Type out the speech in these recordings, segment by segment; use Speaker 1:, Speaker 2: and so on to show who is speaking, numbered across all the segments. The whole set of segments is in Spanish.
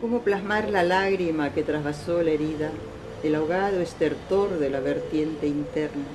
Speaker 1: ¿Cómo plasmar la lágrima que trasvasó la herida, el ahogado estertor de la vertiente interna,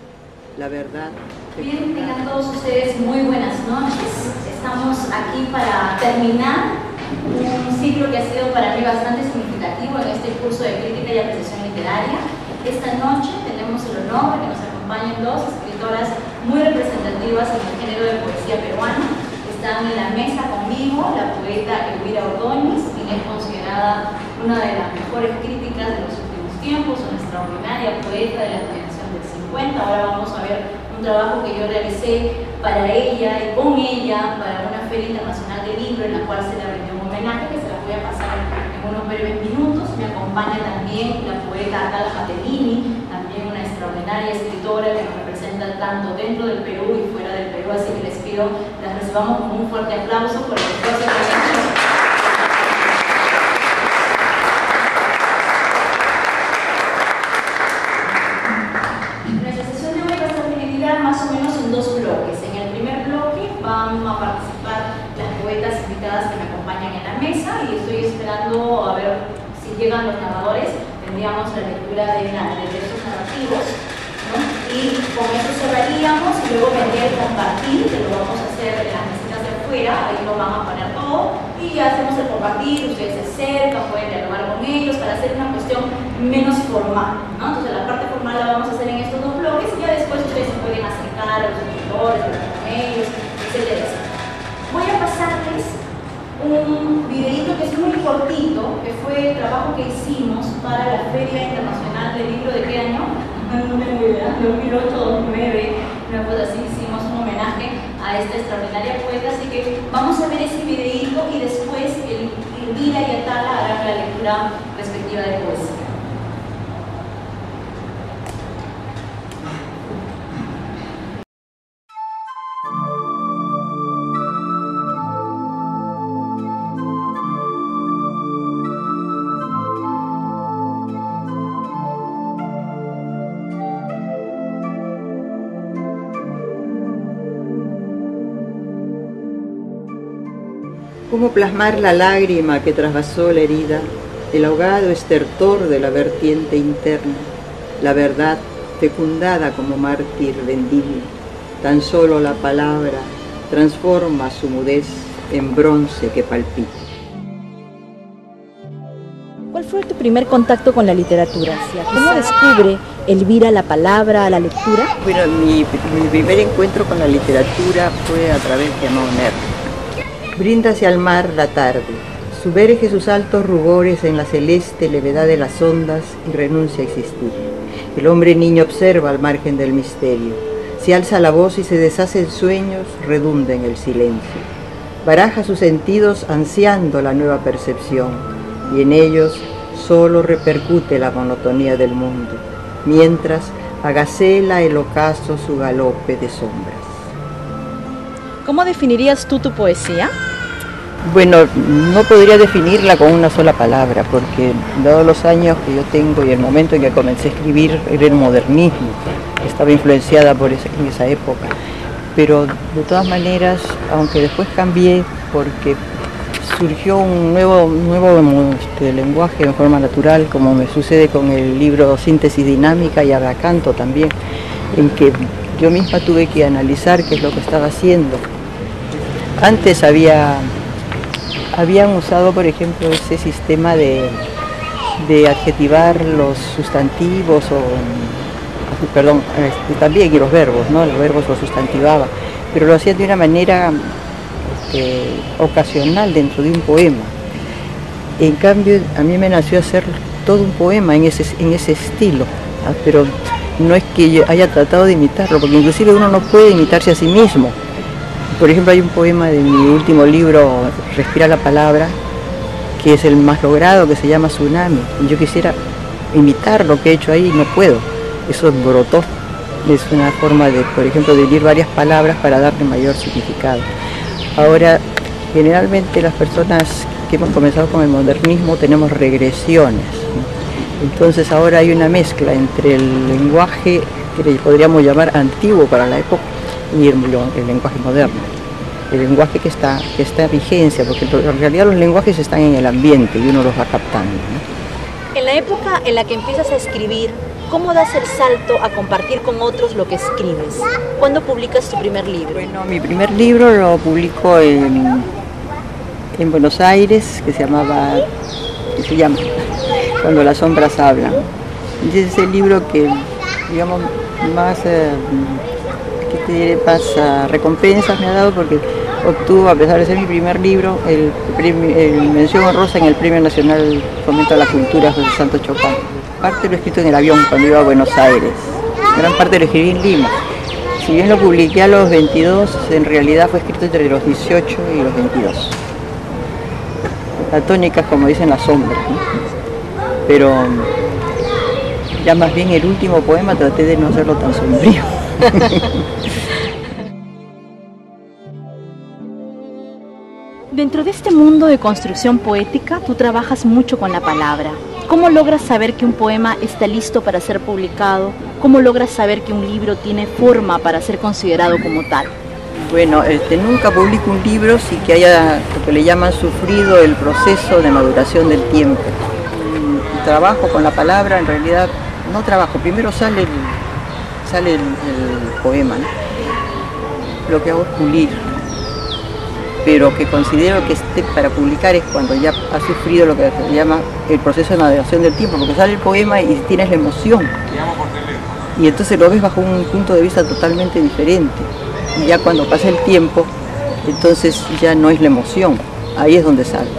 Speaker 1: la verdad?
Speaker 2: Bien, tengan todos ustedes muy buenas noches. Estamos aquí para terminar un ciclo que ha sido para mí bastante significativo en este curso de crítica y apreciación literaria. Esta noche tenemos el honor de que nos acompañen dos escritoras muy representativas en el género de poesía peruana. Están en la mesa conmigo la poeta Elvira Ordóñez, quien es considerada una de las mejores críticas de los últimos tiempos, una extraordinaria poeta de la generación del 50. Ahora vamos a ver un trabajo que yo realicé para ella y con ella para una feria internacional de libro en la cual se le rindió un homenaje que se las voy a pasar en unos breves minutos. Me acompaña también la poeta Atala Matelini, también una extraordinaria escritora que nos representa tanto dentro del Perú y fuera del Perú, así que les pido las recibamos con un fuerte aplauso por el esfuerzo que han hecho. Nuestra sesión de hoy va a estar dividida más o menos en dos bloques. En el primer bloque van a participar las poetas invitadas que me acompañan en la mesa y estoy esperando a ver si llegan los narradores. Tendríamos la lectura de textos narrativos, ¿no? Y con eso cerraríamos y luego vendría el compartir, que lo vamos a hacer en las mesitas de afuera, ahí lo van a poner todo y ya hacemos el compartir, ustedes se acercan, pueden dialogar con ellos para hacer una cuestión menos formal, ¿no? Entonces la parte formal la vamos a hacer en estos dos bloques y ya después ustedes se pueden acercar a los escritores, hablar con ellos, etcétera, etcétera. Voy a pasarles un videito que es muy cortito, que fue el trabajo que hicimos para la Feria Internacional del Libro de qué año, no tengo idea, 2008, 2009, una cosa así. Hicimos un homenaje a esta extraordinaria poeta, así que vamos a ver ese videito y después Elvira y Atala harán la lectura respectiva de poesía.
Speaker 1: ¿Cómo plasmar la lágrima que trasvasó la herida, el ahogado estertor de la vertiente interna, la verdad fecundada como mártir vendible? Tan solo la palabra transforma su mudez en bronce que palpita.
Speaker 3: ¿Cuál fue tu primer contacto con la literatura? ¿Cómo descubre Elvira la palabra, la lectura?
Speaker 1: Bueno, mi primer encuentro con la literatura fue a través de Amau Nervi. Brinda hacia el mar la tarde, sumerge sus altos rubores en la celeste levedad de las ondas y renuncia a existir. El hombre niño observa al margen del misterio. Si alza la voz y se deshace en sueños, redunda en el silencio. Baraja sus sentidos ansiando la nueva percepción, y en ellos solo repercute la monotonía del mundo, mientras agacela el ocaso su galope de sombras.
Speaker 3: ¿Cómo definirías tú tu poesía?
Speaker 1: Bueno, no podría definirla con una sola palabra, porque dados los años que yo tengo y el momento en que comencé a escribir era el modernismo, estaba influenciada por en esa época. Pero de todas maneras, aunque después cambié porque surgió un nuevo lenguaje en forma natural, como me sucede con el libro Síntesis Dinámica y Abacanto también, en que yo misma tuve que analizar qué es lo que estaba haciendo. Antes habían usado, por ejemplo, ese sistema de adjetivar los sustantivos también y los verbos, ¿no? Los verbos los sustantivaba, pero lo hacían de una manera ocasional dentro de un poema. En cambio, a mí me nació hacer todo un poema en ese estilo, ¿no? Pero no es que yo haya tratado de imitarlo, porque inclusive uno no puede imitarse a sí mismo. Por ejemplo, hay un poema de mi último libro, Respira la palabra, que es el más logrado, que se llama Tsunami. Y yo quisiera imitar lo que he hecho ahí y no puedo. Eso brotó. Es una forma de, por ejemplo, de unir varias palabras para darle mayor significado. Ahora, generalmente las personas que hemos comenzado con el modernismo tenemos regresiones, ¿no? Entonces ahora hay una mezcla entre el lenguaje que le podríamos llamar antiguo para la época y el lenguaje moderno. el lenguaje que está en vigencia, porque en realidad los lenguajes están en el ambiente y uno los va captando, ¿no?
Speaker 3: En la época en la que empiezas a escribir, ¿cómo das el salto a compartir con otros lo que escribes? ¿Cuándo publicas tu primer libro?
Speaker 1: Bueno, mi primer libro lo publico en Buenos Aires, que se llama Cuando las sombras hablan. Y es el libro que, digamos, más recompensas me ha dado, porque obtuvo, a pesar de ser mi primer libro, el mención honrosa en el Premio Nacional Fomento a la Cultura José Santos Chocán. Parte lo he escrito en el avión cuando iba a Buenos Aires, gran parte lo escribí en Lima. Si bien lo publiqué a los 22, en realidad fue escrito entre los 18 y los 22. Platónicas, como dicen las sombras, ¿no? Pero ya más bien el último poema traté de no hacerlo tan sombrío.
Speaker 3: Dentro de este mundo de construcción poética, tú trabajas mucho con la palabra. ¿Cómo logras saber que un poema está listo para ser publicado? ¿Cómo logras saber que un libro tiene forma para ser considerado como tal?
Speaker 1: Bueno, nunca publico un libro sin que haya lo que le llaman sufrido el proceso de maduración del tiempo. Trabajo con la palabra, en realidad no trabajo, primero sale el poema, ¿no? Lo que hago es pulir, pero que considero que esté para publicar es cuando ya ha sufrido lo que se llama el proceso de maduración del tiempo, porque sale el poema y tienes la emoción, y entonces lo ves bajo un punto de vista totalmente diferente, y ya cuando pasa el tiempo, entonces ya no es la emoción, ahí es donde sale.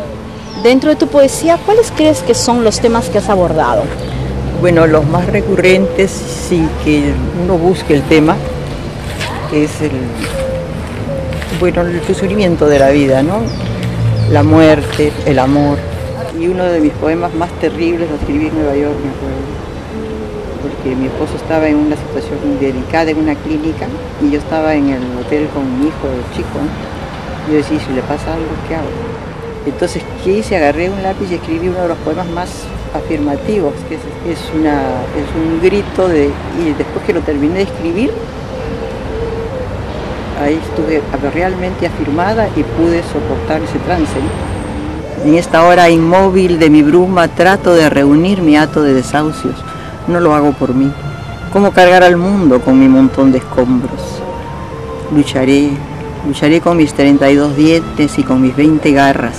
Speaker 3: Dentro de tu poesía, ¿cuáles crees que son los temas que has abordado?
Speaker 1: Bueno, los más recurrentes, sin que uno busque el tema, es el sufrimiento de la vida, ¿no? La muerte, el amor. Y uno de mis poemas más terribles lo escribí en Nueva York, me acuerdo, porque mi esposo estaba en una situación delicada en una clínica y yo estaba en el hotel con mi hijo chico, ¿no? Yo decía, si le pasa algo, ¿qué hago? Entonces, ¿qué hice? Agarré un lápiz y escribí uno de los poemas más afirmativos, que es un grito y después que lo terminé de escribir, ahí estuve realmente afirmada y pude soportar ese trance, ¿no? En esta hora inmóvil de mi bruma trato de reunir mi hato de desahucios, no lo hago por mí. ¿Cómo cargar al mundo con mi montón de escombros? Lucharé con mis 32 dientes y con mis 20 garras.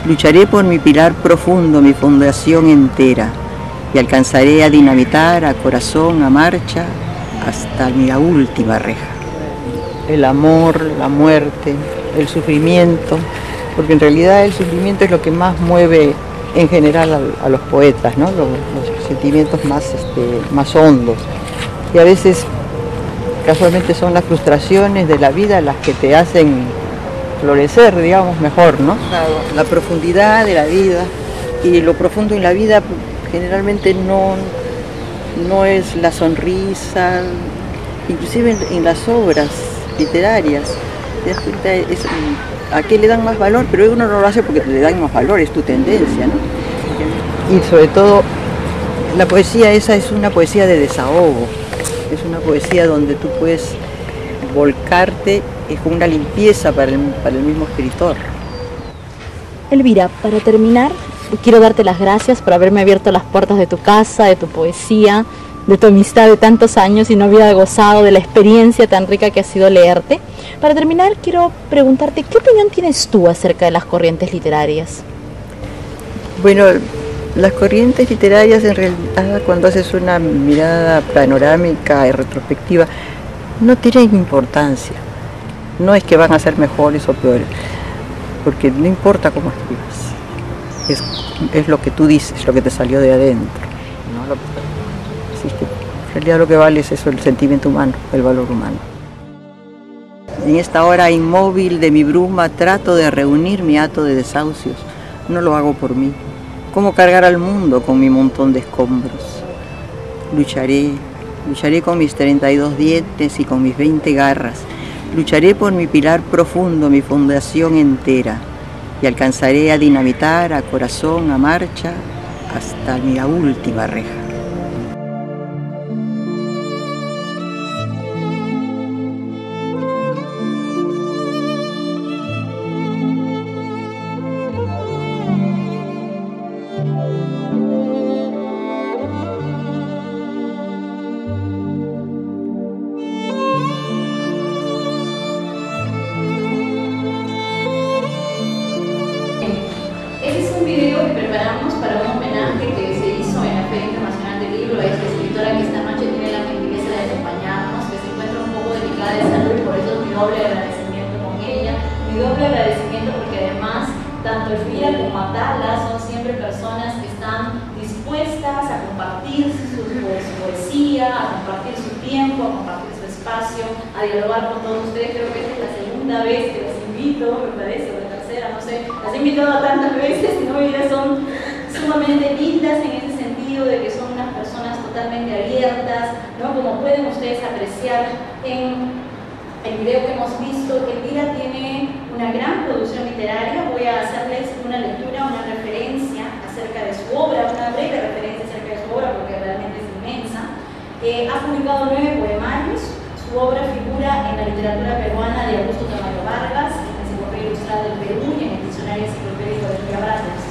Speaker 1: Lucharé por mi pilar profundo, mi fundación entera, y alcanzaré a dinamitar a corazón, a marcha, hasta mi última reja. El amor, la muerte, el sufrimiento, porque en realidad el sufrimiento es lo que más mueve en general a los poetas, ¿no? Los sentimientos más hondos. Y a veces, casualmente, son las frustraciones de la vida las que te hacen florecer, digamos, mejor, ¿no? La profundidad de la vida, y lo profundo en la vida generalmente no es la sonrisa, inclusive en las obras literarias, te das cuenta a qué le dan más valor, pero uno no lo hace porque le dan más valor, es tu tendencia, ¿no? Y sobre todo, la poesía esa es una poesía de desahogo, es una poesía donde tú puedes volcarte, es como una limpieza para el mismo escritor.
Speaker 3: Elvira, para terminar, quiero darte las gracias por haberme abierto las puertas de tu casa, de tu poesía, de tu amistad de tantos años, y no hubiera gozado de la experiencia tan rica que ha sido leerte. Para terminar, quiero preguntarte, ¿qué opinión tienes tú acerca de las corrientes literarias?
Speaker 1: Bueno, las corrientes literarias, en realidad, cuando haces una mirada panorámica y retrospectiva, no tienen importancia. No es que van a ser mejores o peores, porque no importa cómo escribas, es lo que tú dices, lo que te salió de adentro, ¿no? Así que en realidad lo que vale es eso, el sentimiento humano, el valor humano. En esta hora inmóvil de mi bruma trato de reunir mi hato de desahucios, no lo hago por mí. ¿Cómo cargar al mundo con mi montón de escombros? Lucharé con mis 32 dientes y con mis 20 garras. Lucharé por mi pilar profundo, mi fundación entera, y alcanzaré a dinamitar a corazón, a marcha, hasta mi última reja.
Speaker 2: preparamos para un homenaje que se hizo en la Feria Internacional del Libro a esta escritora que esta noche tiene la gentileza de acompañarnos, que se encuentra un poco delicada de salud y por eso mi doble agradecimiento con ella. Mi doble agradecimiento porque además tanto Elvira como Atala son siempre personas que están dispuestas a compartir su poesía, a compartir su tiempo, a compartir su espacio, a dialogar con todos ustedes. Creo que esta es la segunda vez que las invito, me parece, o la tercera, no sé, las he invitado tantas veces, ¿no? Y ellas son sumamente lindas en ese sentido de que son unas personas totalmente abiertas, ¿no? Como pueden ustedes apreciar en el video que hemos visto, Elvira tiene una gran producción literaria. Voy a hacerles una lectura, una referencia acerca de su obra, una breve referencia acerca de su obra porque realmente es inmensa. Ha publicado 9 poemarios. Su obra figura en la literatura peruana de Augusto Tamayo Vargas, en la Enciclopedia Ilustrada del Perú y en el Diccionario Enciclopédico de Elvira Barrios.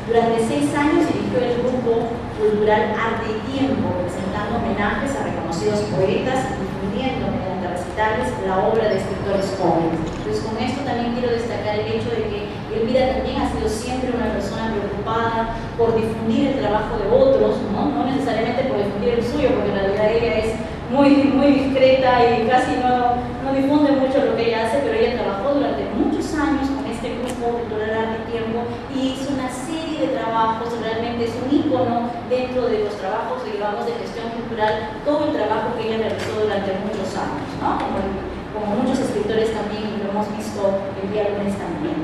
Speaker 2: Durante 6 años dirigió el grupo cultural Arte y Tiempo, presentando homenajes a reconocidos poetas y difundiendo mediante recitales la obra de escritores jóvenes. Entonces, con esto también quiero destacar el hecho de que Elvira también ha sido siempre una persona preocupada por difundir el trabajo de otros, no necesariamente por difundir el suyo, porque en realidad ella es muy discreta y casi no difunde mucho lo que ella hace, pero ella trabajó durante muchos años con este grupo cultural Arte y Tiempo y hizo una serie de trabajos. Realmente es un ícono dentro de los trabajos, digamos, de gestión cultural, todo el trabajo que ella realizó durante muchos años, ¿no? Como muchos escritores también, y lo hemos visto el día lunes también.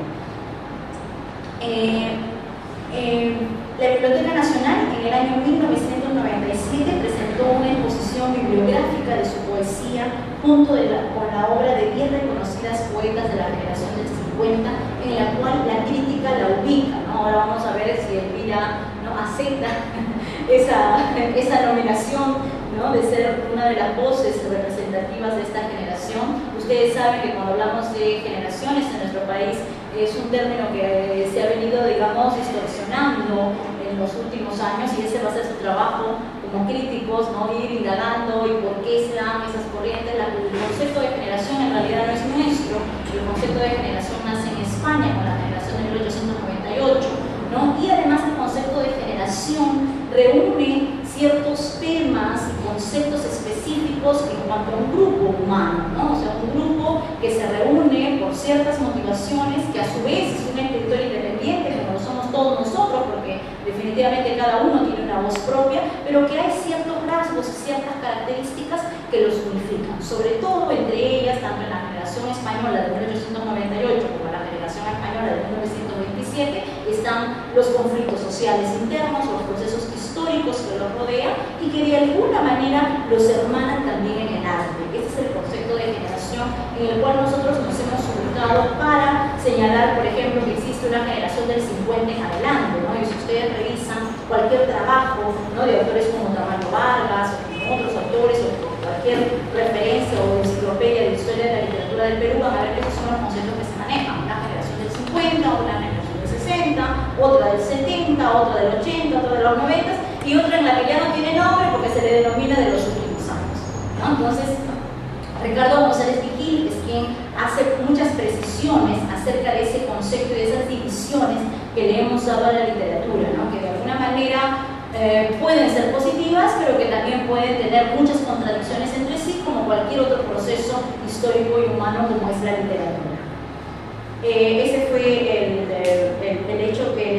Speaker 2: La Biblioteca Nacional en el año 1997 presentó una exposición bibliográfica de su poesía junto con la obra de 10 reconocidas poetas de la generación del 50, en la cual la crítica la ubica, ¿no? Ahora vamos a ver si Elvira acepta esa nominación, ¿no? De ser una de las voces representativas de esta generación. Ustedes saben que cuando hablamos de generaciones en nuestro país es un término que se ha venido, digamos, distorsionando en los últimos años, y ese va a ser su trabajo como críticos, ¿no? Ir indagando y por qué se dan esas corrientes. El concepto de generación en realidad no es nuestro. El concepto de generación nace en España con la generación de 1898, ¿no? Y además el concepto de generación reúne ciertos temas y conceptos específicos en cuanto a un grupo humano, ¿no? O sea, un grupo que se reúne por ciertas motivaciones, que a su vez es un escritor independiente, como lo somos todos nosotros, porque definitivamente cada uno tiene una voz propia, pero que hay ciertos rasgos y ciertas características que los unifican, sobre todo entre ellas, tanto en la generación española de 1898 como en la generación española de 1927, están los conflictos sociales internos, los procesos históricos que los rodean y que de alguna manera los hermanan también en el arte. Ese es el concepto de generación en el cual nosotros nos hemos ubicado para señalar, por ejemplo, que existe una generación del 50 en adelante, ¿no? Y si ustedes revisan cualquier trabajo, ¿no? De autores como Tamayo Vargas o como otros autores o cualquier referencia o enciclopedia de historia de la literatura del Perú, van a ver que esos son los conceptos que se manejan: una generación del 50, una generación del 60, otra del 70, otra del 80, otra de los 90 y otra en la que ya no tiene nombre porque se le denomina de los últimos años, ¿no? Entonces, Ricardo González Vigil es quien hace muchas precisiones acerca de ese concepto y de esas divisiones que le hemos dado a la literatura, ¿no? Que de alguna manera pueden ser positivas, pero que también pueden tener muchas contradicciones entre sí, como cualquier otro proceso histórico y humano como es la literatura. Ese fue el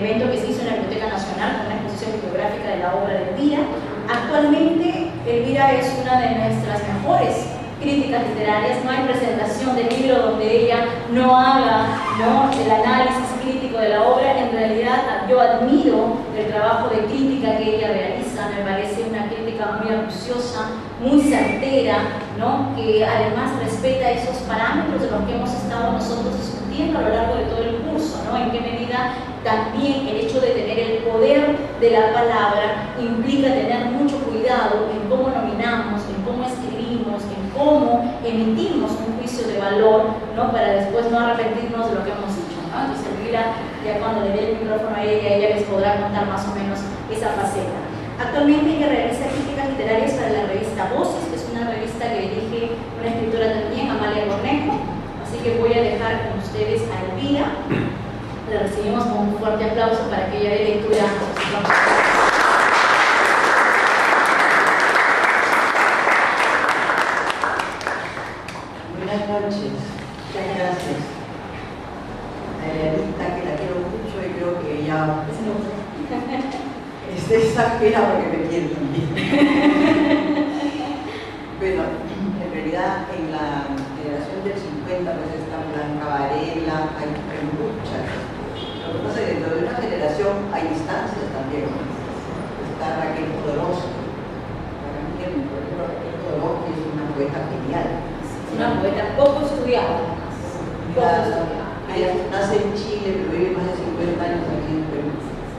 Speaker 2: evento que se hizo en la Biblioteca Nacional con una exposición bibliográfica de la obra de Elvira. Actualmente Elvira es una de nuestras mejores críticas literarias. No hay presentación de libro donde ella no haga, ¿no?, el análisis crítico de la obra. En realidad yo admiro el trabajo de crítica que ella realiza, me parece una crítica muy acuciosa, muy certera, ¿no?, que además respeta esos parámetros de los que hemos estado nosotros discutiendo a lo largo de todo el curso, ¿no? En qué medida también el hecho de tener el poder de la palabra implica tener mucho cuidado en cómo nominamos, en cómo escribimos, en cómo emitimos un juicio de valor, ¿no?, para después no arrepentirnos de lo que hemos dicho, ¿no? Entonces Elvira, ya cuando le dé el micrófono a ella les podrá contar más o menos esa faceta. Actualmente ella realiza críticas literarias para la revista Voces, que es una revista que dirige una escritora también, Amalia Cornejo. Así que voy a dejar con ustedes a Elvira Le recibimos con un fuerte aplauso para que ella dé lectura a nosotros.
Speaker 4: Buenas noches, muchas gracias. A Elenita, que la quiero mucho y creo que ella exagera porque me quiere también. Bueno, en realidad en la generación del 50 pues está Blanca Varela, hay muchas. Lo que pasa es que dentro de una generación hay distancias también. Está Raquel Jodorowsky. Para mí, por ejemplo, Raquel Jodorowsky es una poeta genial.
Speaker 2: Una poeta poco estudiada.
Speaker 4: Ella nace en Chile, pero vive más de 50 años aquí en Perú.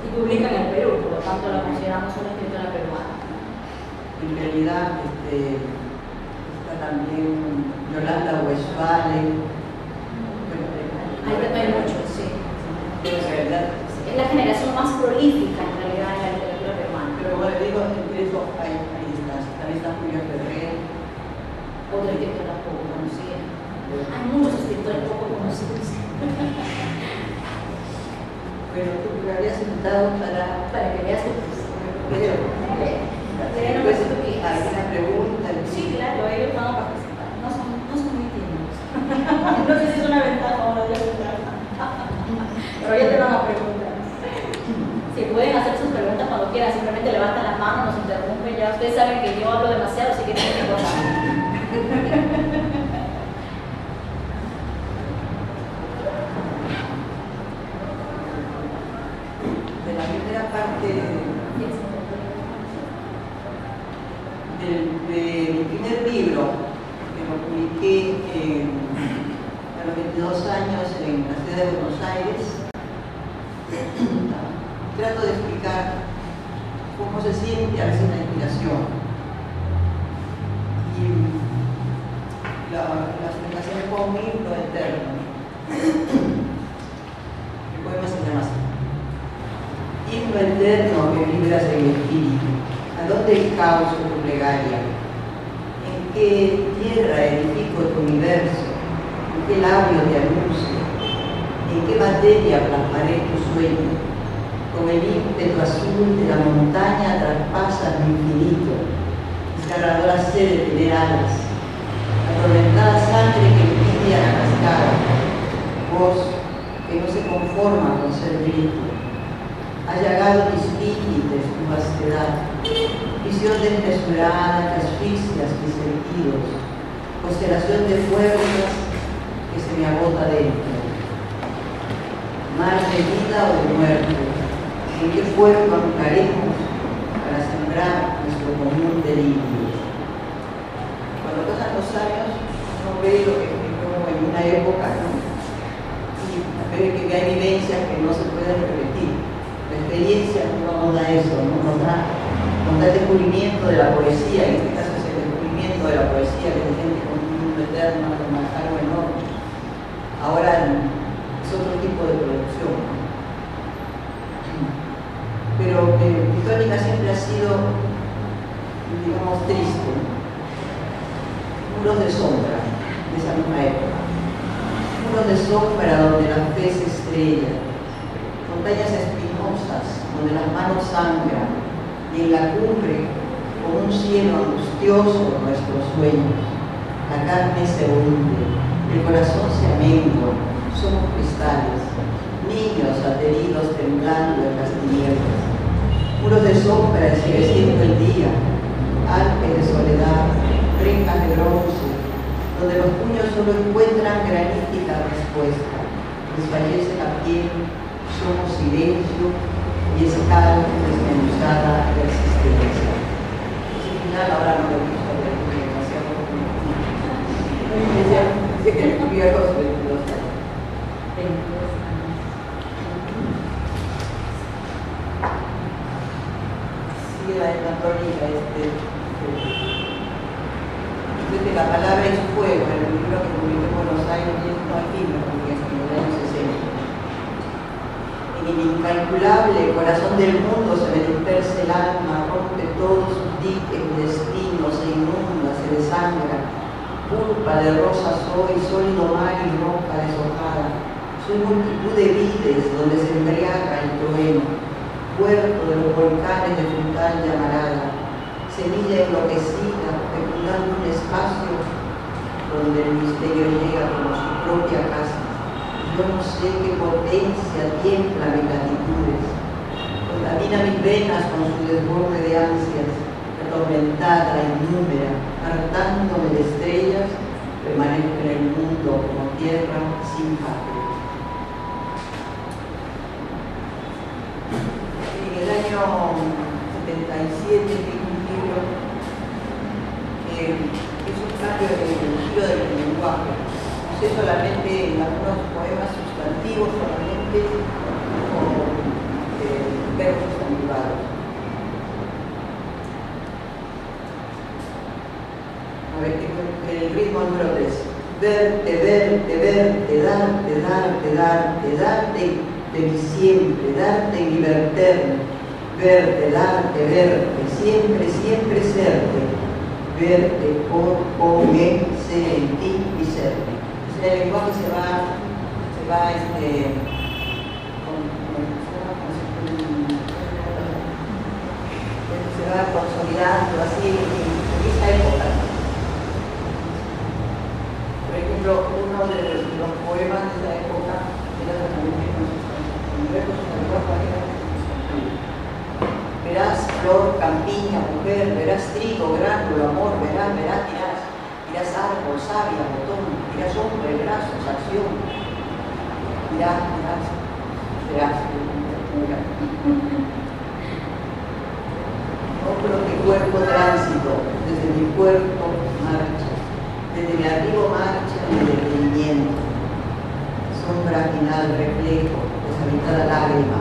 Speaker 2: Y publica en el Perú, por lo tanto la consideramos una escritora peruana.
Speaker 4: En realidad está también Yolanda Westphalen.
Speaker 2: Hay muchos, sí.
Speaker 4: En realidad,
Speaker 2: Es la generación más prolífica en realidad en la literatura peruana.
Speaker 4: pero bueno, digo, entre eso hay distancias. También está Julio Ferrer.
Speaker 2: Otra escritora poco conocida. Hay muchos escritores poco conocidos.
Speaker 4: Bueno, tú me habías invitado
Speaker 2: Para que veas que
Speaker 4: pues, hay una pregunta.
Speaker 2: sí, claro, ellos van a participar. No son muy tímidos. No sé si es una ventaja o una desventaja. Pero ya te van a preguntar. Si pueden hacer sus preguntas cuando quieran, simplemente levantan la mano, nos interrumpen. Ya ustedes saben que yo hablo demasiado, así que tienen que cortar.
Speaker 4: De la primera parte de mi primer libro, que lo publiqué a los 22 años en la ciudad de Buenos Aires, trato de explicar cómo se siente a veces la inspiración. Y la explicación fue un himno eterno. El poema se llama así: himno eterno que vibras en el espíritu, ¿a dónde causo tu plegaria? ¿En qué tierra edifico tu universo? ¿En qué labio te anuncio? ¿En qué materia plasmaré tu sueño? Con el ímpetu azul de la montaña traspasas lo infinito, desgarradora sed de tener alas, atormentada sangre que envidia la cascada, voz que no se conforma con ser grito. Ha llagado mis límites tu vastedad, visión desmesurada que asfixias mis sentidos, constelación de fuerzas que se me agota dentro. Mar de vida o de muerte, ¿en qué fuerza anclaremos para sembrar nuestro común delirio? Cuando pasan los años, uno ve lo que escribió en una época, ¿no? Y ve que hay vivencias que no se pueden repetir. La experiencia no nos da eso, ¿no? Nos da el descubrimiento de la poesía, en este caso es el descubrimiento de la poesía que se siente con un mundo eterno, algo enorme. Ahora es otro tipo de producción, ¿no? Pero mi tónica siempre ha sido, digamos, triste, ¿no? Muros de sombra de esa misma época, muros de sombra donde la fe se estrella, montañas espinosas donde las manos sangran, y en la cumbre, con un cielo angustioso, nuestros sueños. La carne se hunde, el corazón se amengua, somos cristales, niños ateridos temblando en las tinieblas. Muros de sombra ensegueciendo el día, Alpes de soledad, rejas de bronce, donde los puños solo encuentran granítica respuesta. Desfallece la piel, somos silencio y escala desmenuzada la existencia. Ese final ahora no lo quiso ver porque demasiado viejos de los sigue la tónica la palabra es fuego, el libro que publicó en Buenos Aires y esto aquí lo publiqué en los años 60. En el incalculable corazón del mundo se me dispersa el alma, rompe todos sus diques y destinos, se inunda, se desangra. Pulpa de rosa soy, sólido mar y roca deshojada. Soy multitud de vides donde se embriaga el trueno, puerto de los volcanes de frutal llamarada, semilla enloquecida, fecundando un espacio donde el misterio llega como su propia casa. Yo no sé qué potencia tiembla mis latitudes, contamina mis venas con su desborde de ansias, atormentada, inúmera, hartándome de estrellas, permanezco en el mundo como tierra sin patria. En el año 77 escribí un libro que es un cambio en el giro del lenguaje. No sé, solamente en algunos poemas sustantivos, solamente como verbos sustantivados. A ver, el ritmo número 3. Verte, verte, verte, darte, darte, darte, darte de mi siempre, darte en mi verterno, verte, darte, verte, siempre, siempre serte, verte, por, me, ser en ti y serte. O sea, el lenguaje se va consolidando así en esa época. Por ejemplo, uno de los poemas de esa época era también verás flor, campiña, mujer, verás trigo, gránulo, amor, verás, dirás árbol, savia, botón, dirás hombre, brazos, acción, dirás. Otro que cuerpo tránsito, desde mi cuerpo marcha, desde mi arribo marcha mi detenimiento, sombra final, reflejo, deshabitada lágrima,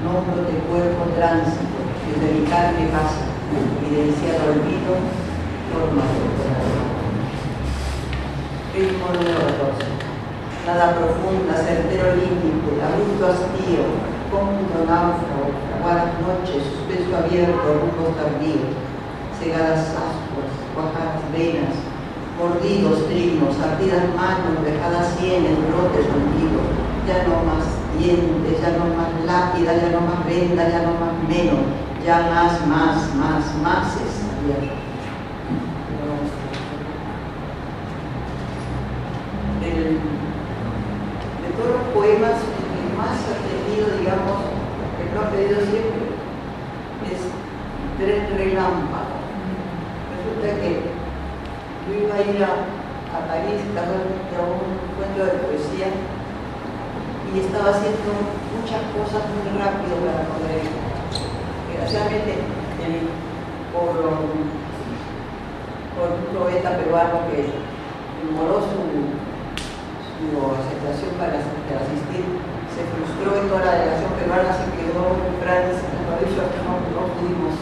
Speaker 4: nombro de cuerpo tránsito, desde mi carne pasa, evidenciado olvido, forma corporal. Ritmo número 14. Nada profunda, certero límite, abrupto hastío, cómodo náufrago, fraguadas noches, suspenso abierto, rumbos tardíos, cegadas ascuas, cuajadas venas, mordidos trinos, ardidas manos, dejadas sienes, brotes hundidos, ya no más dientes, ya no más lápida, ya no más venda, ya no más menos, ya más es abierto. De todos los poemas, el más atendido, digamos, el que lo han pedido siempre, es Tren Relámpago. Resulta que yo iba a ir a París, casualmente a un encuentro de poesía, y estaba haciendo muchas cosas muy rápido para poder ir. Desgraciadamente, por un poeta peruano que demoró su aceptación para asistir, se frustró y toda la delegación peruana se quedó en Francia, no pudimos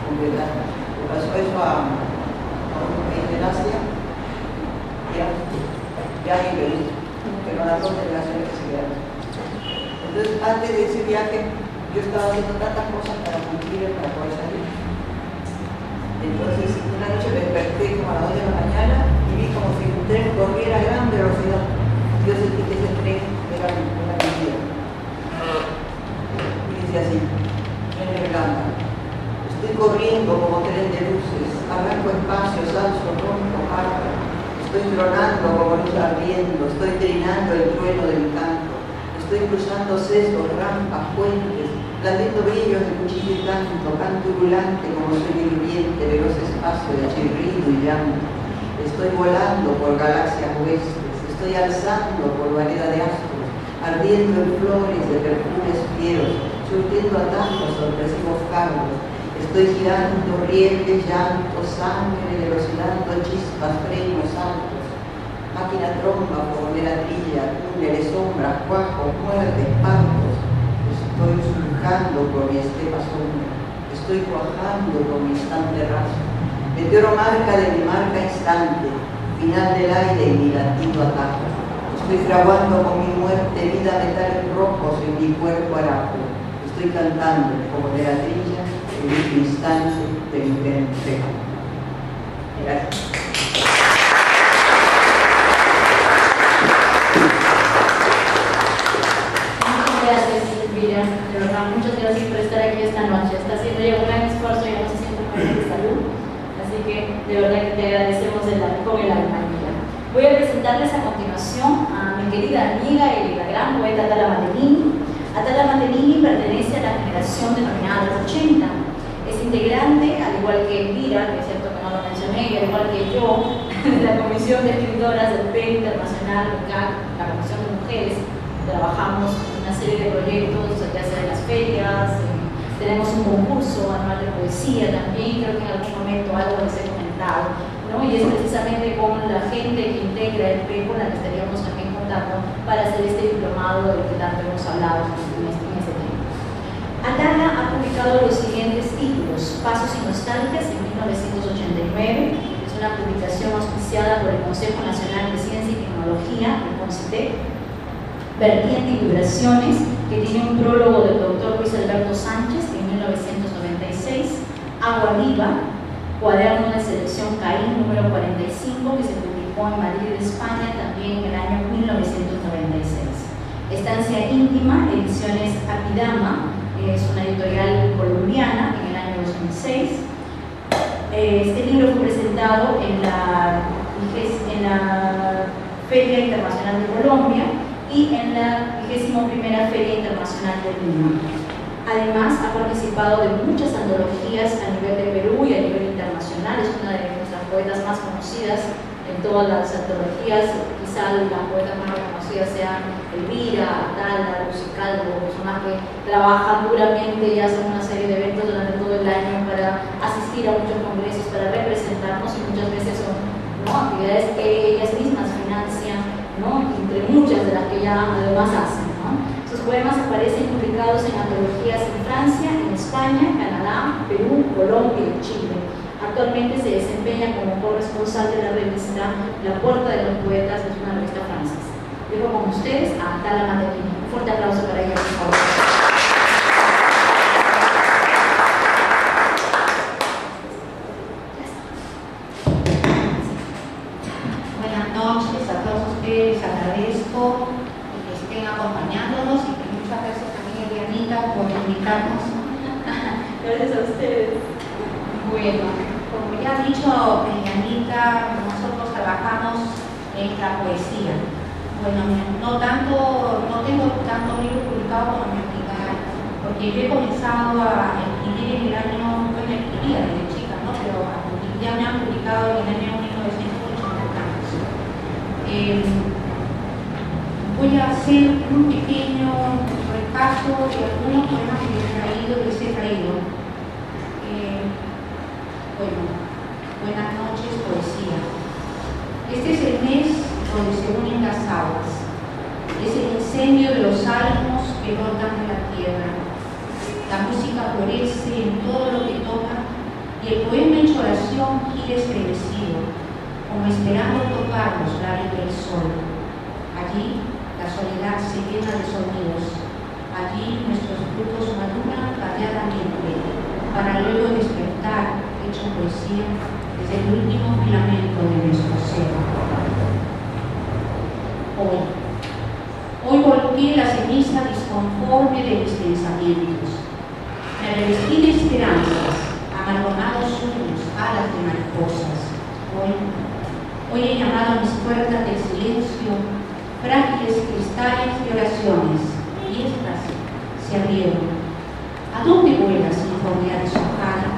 Speaker 4: completar. Le pasó eso a un país del Asia, ya en Perú, pero las dos delegaciones que se quedaron. Entonces, antes de ese viaje, yo estaba haciendo tantas cosas para cumplir, para poder salir. Entonces, una noche me desperté como a las 2 de la mañana y vi como si un tren corriera a gran velocidad. Yo sentí que ese tren era una vida. Y dice así, tren de relámpago. Estoy corriendo como tren de luces, arranco espacios, alzo, rompo, parto. Estoy tronando como luz ardiendo, estoy trinando el trueno de mi canto. Estoy cruzando sesgos, rampas, puentes, blandiendo brillos de cuchillo y canto ululante como sueño hirviente, veloz espacio de chirrido y llanto. Estoy volando por galaxias oestes, estoy alzando por vareda de astros, ardiendo en flores de perfumes fieros, surtiendo atajos sorpresivos cargos. Estoy girando rieles, llanto, sangre, velocidad, chispas, frenos, saltos. Máquina tromba, fogonera trilla, túneles, sombras, cuajos, muerte, espantos. Estoy surcando por mi estepa sombra. Estoy cuajando por mi instante raso. Meteoro marca de mi marca instante. Final del aire y mi latido atajo. Estoy fraguando con mi muerte vida metales rojos en mi cuerpo harapo. Estoy cantando como de la trilla en un instante de mi entrega. Gracias.
Speaker 2: verdad, muchas gracias por estar aquí esta noche. Está haciendo ya un gran esfuerzo, ya no se siente muy bien de salud. Así que de verdad que te agradecemos con el alma. Voy a presentarles a continuación a mi querida amiga y la gran poeta Atala Matelini. Atala Matelini pertenece a la generación denominada de los 80. Es integrante, al igual que Elvira, que es cierto que no lo mencioné, y al igual que yo, de la Comisión de Escritoras del PEN Internacional, la Comisión de Mujeres. Trabajamos en una serie de proyectos, ya sea en las ferias, tenemos un concurso anual de poesía también, creo que en algún momento algo les he comentado, ¿no? Y es precisamente con la gente que integra el PEN con la que estaríamos también contando para hacer este diplomado del que tanto hemos hablado en este tiempo. Atala ha publicado los siguientes títulos: Pasos y Nostalgias en 1989, es una publicación auspiciada por el Consejo Nacional de Ciencia y Tecnología, el CONCITEC. Vertiente y Vibraciones, que tiene un prólogo del doctor Luis Alberto Sánchez en 1996. Agua Viva, cuaderno de selección Caín número 45, que se publicó en Madrid, España, también en el año 1996. Estancia Íntima, ediciones Apidama, es una editorial colombiana, en el año 2006. Este libro fue presentado en la Feria Internacional de Colombia y en la 21ª Feria Internacional de Lima. Además, ha participado de muchas antologías a nivel de Perú y a nivel internacional. Es una de nuestras poetas más conocidas en todas las antologías. Quizá las poetas más reconocidas sean Elvira, Atala, Lucy Calvo, personas que trabajan duramente y hacen una serie de eventos durante todo el año para asistir a muchos congresos, para representarnos, y muchas veces son, ¿no?, actividades que ellas mismas financian, ¿no?, entre muchas de las que ya además hacen, ¿no? Sus poemas aparecen publicados en antologías en Francia, en España, Canadá, Perú, Colombia y Chile. Actualmente se desempeña como corresponsal de la revista La Puerta de los Poetas, que es una revista francesa. Dejo con ustedes a Atala Matelini. Un fuerte aplauso para ella, por favor.
Speaker 5: Buenas noches a todos ustedes, agradezco que estén acompañándonos y que muchas gracias también a Dianita por invitarnos.
Speaker 2: Gracias a ustedes.
Speaker 5: Bueno, como ya ha dicho Dianita, nosotros trabajamos en la poesía. Bueno, no tengo tanto libro publicado como mi amiga, porque yo he comenzado a escribir en el año, bueno, escribía desde chica, ¿no?, pero ya me han publicado en el año 1980. Voy a hacer un pequeño repaso de algunos poemas que les he traído. Bueno, buenas noches, poesía. Este es el mes donde se unen las aguas. Es el incendio de los álamos que brotan de la tierra. La música florece en todo lo que toca y el poema hecho oración gira estremecido, como esperando tocar los labios del sol. Allí la soledad se llena de sonidos. Allí nuestros frutos maduran calladamente, para luego despertar, hecho poesía, desde el último filamento de nuestro ser. Hoy volqué la ceniza disconforme de mis pensamientos. Me revestí de esperanzas, amalgamados sueños, alas de mariposas. Hoy he llamado a mis puertas del silencio frágiles cristales de oraciones, y estas se abrieron. ¿A dónde vuela sinfonía deshojada?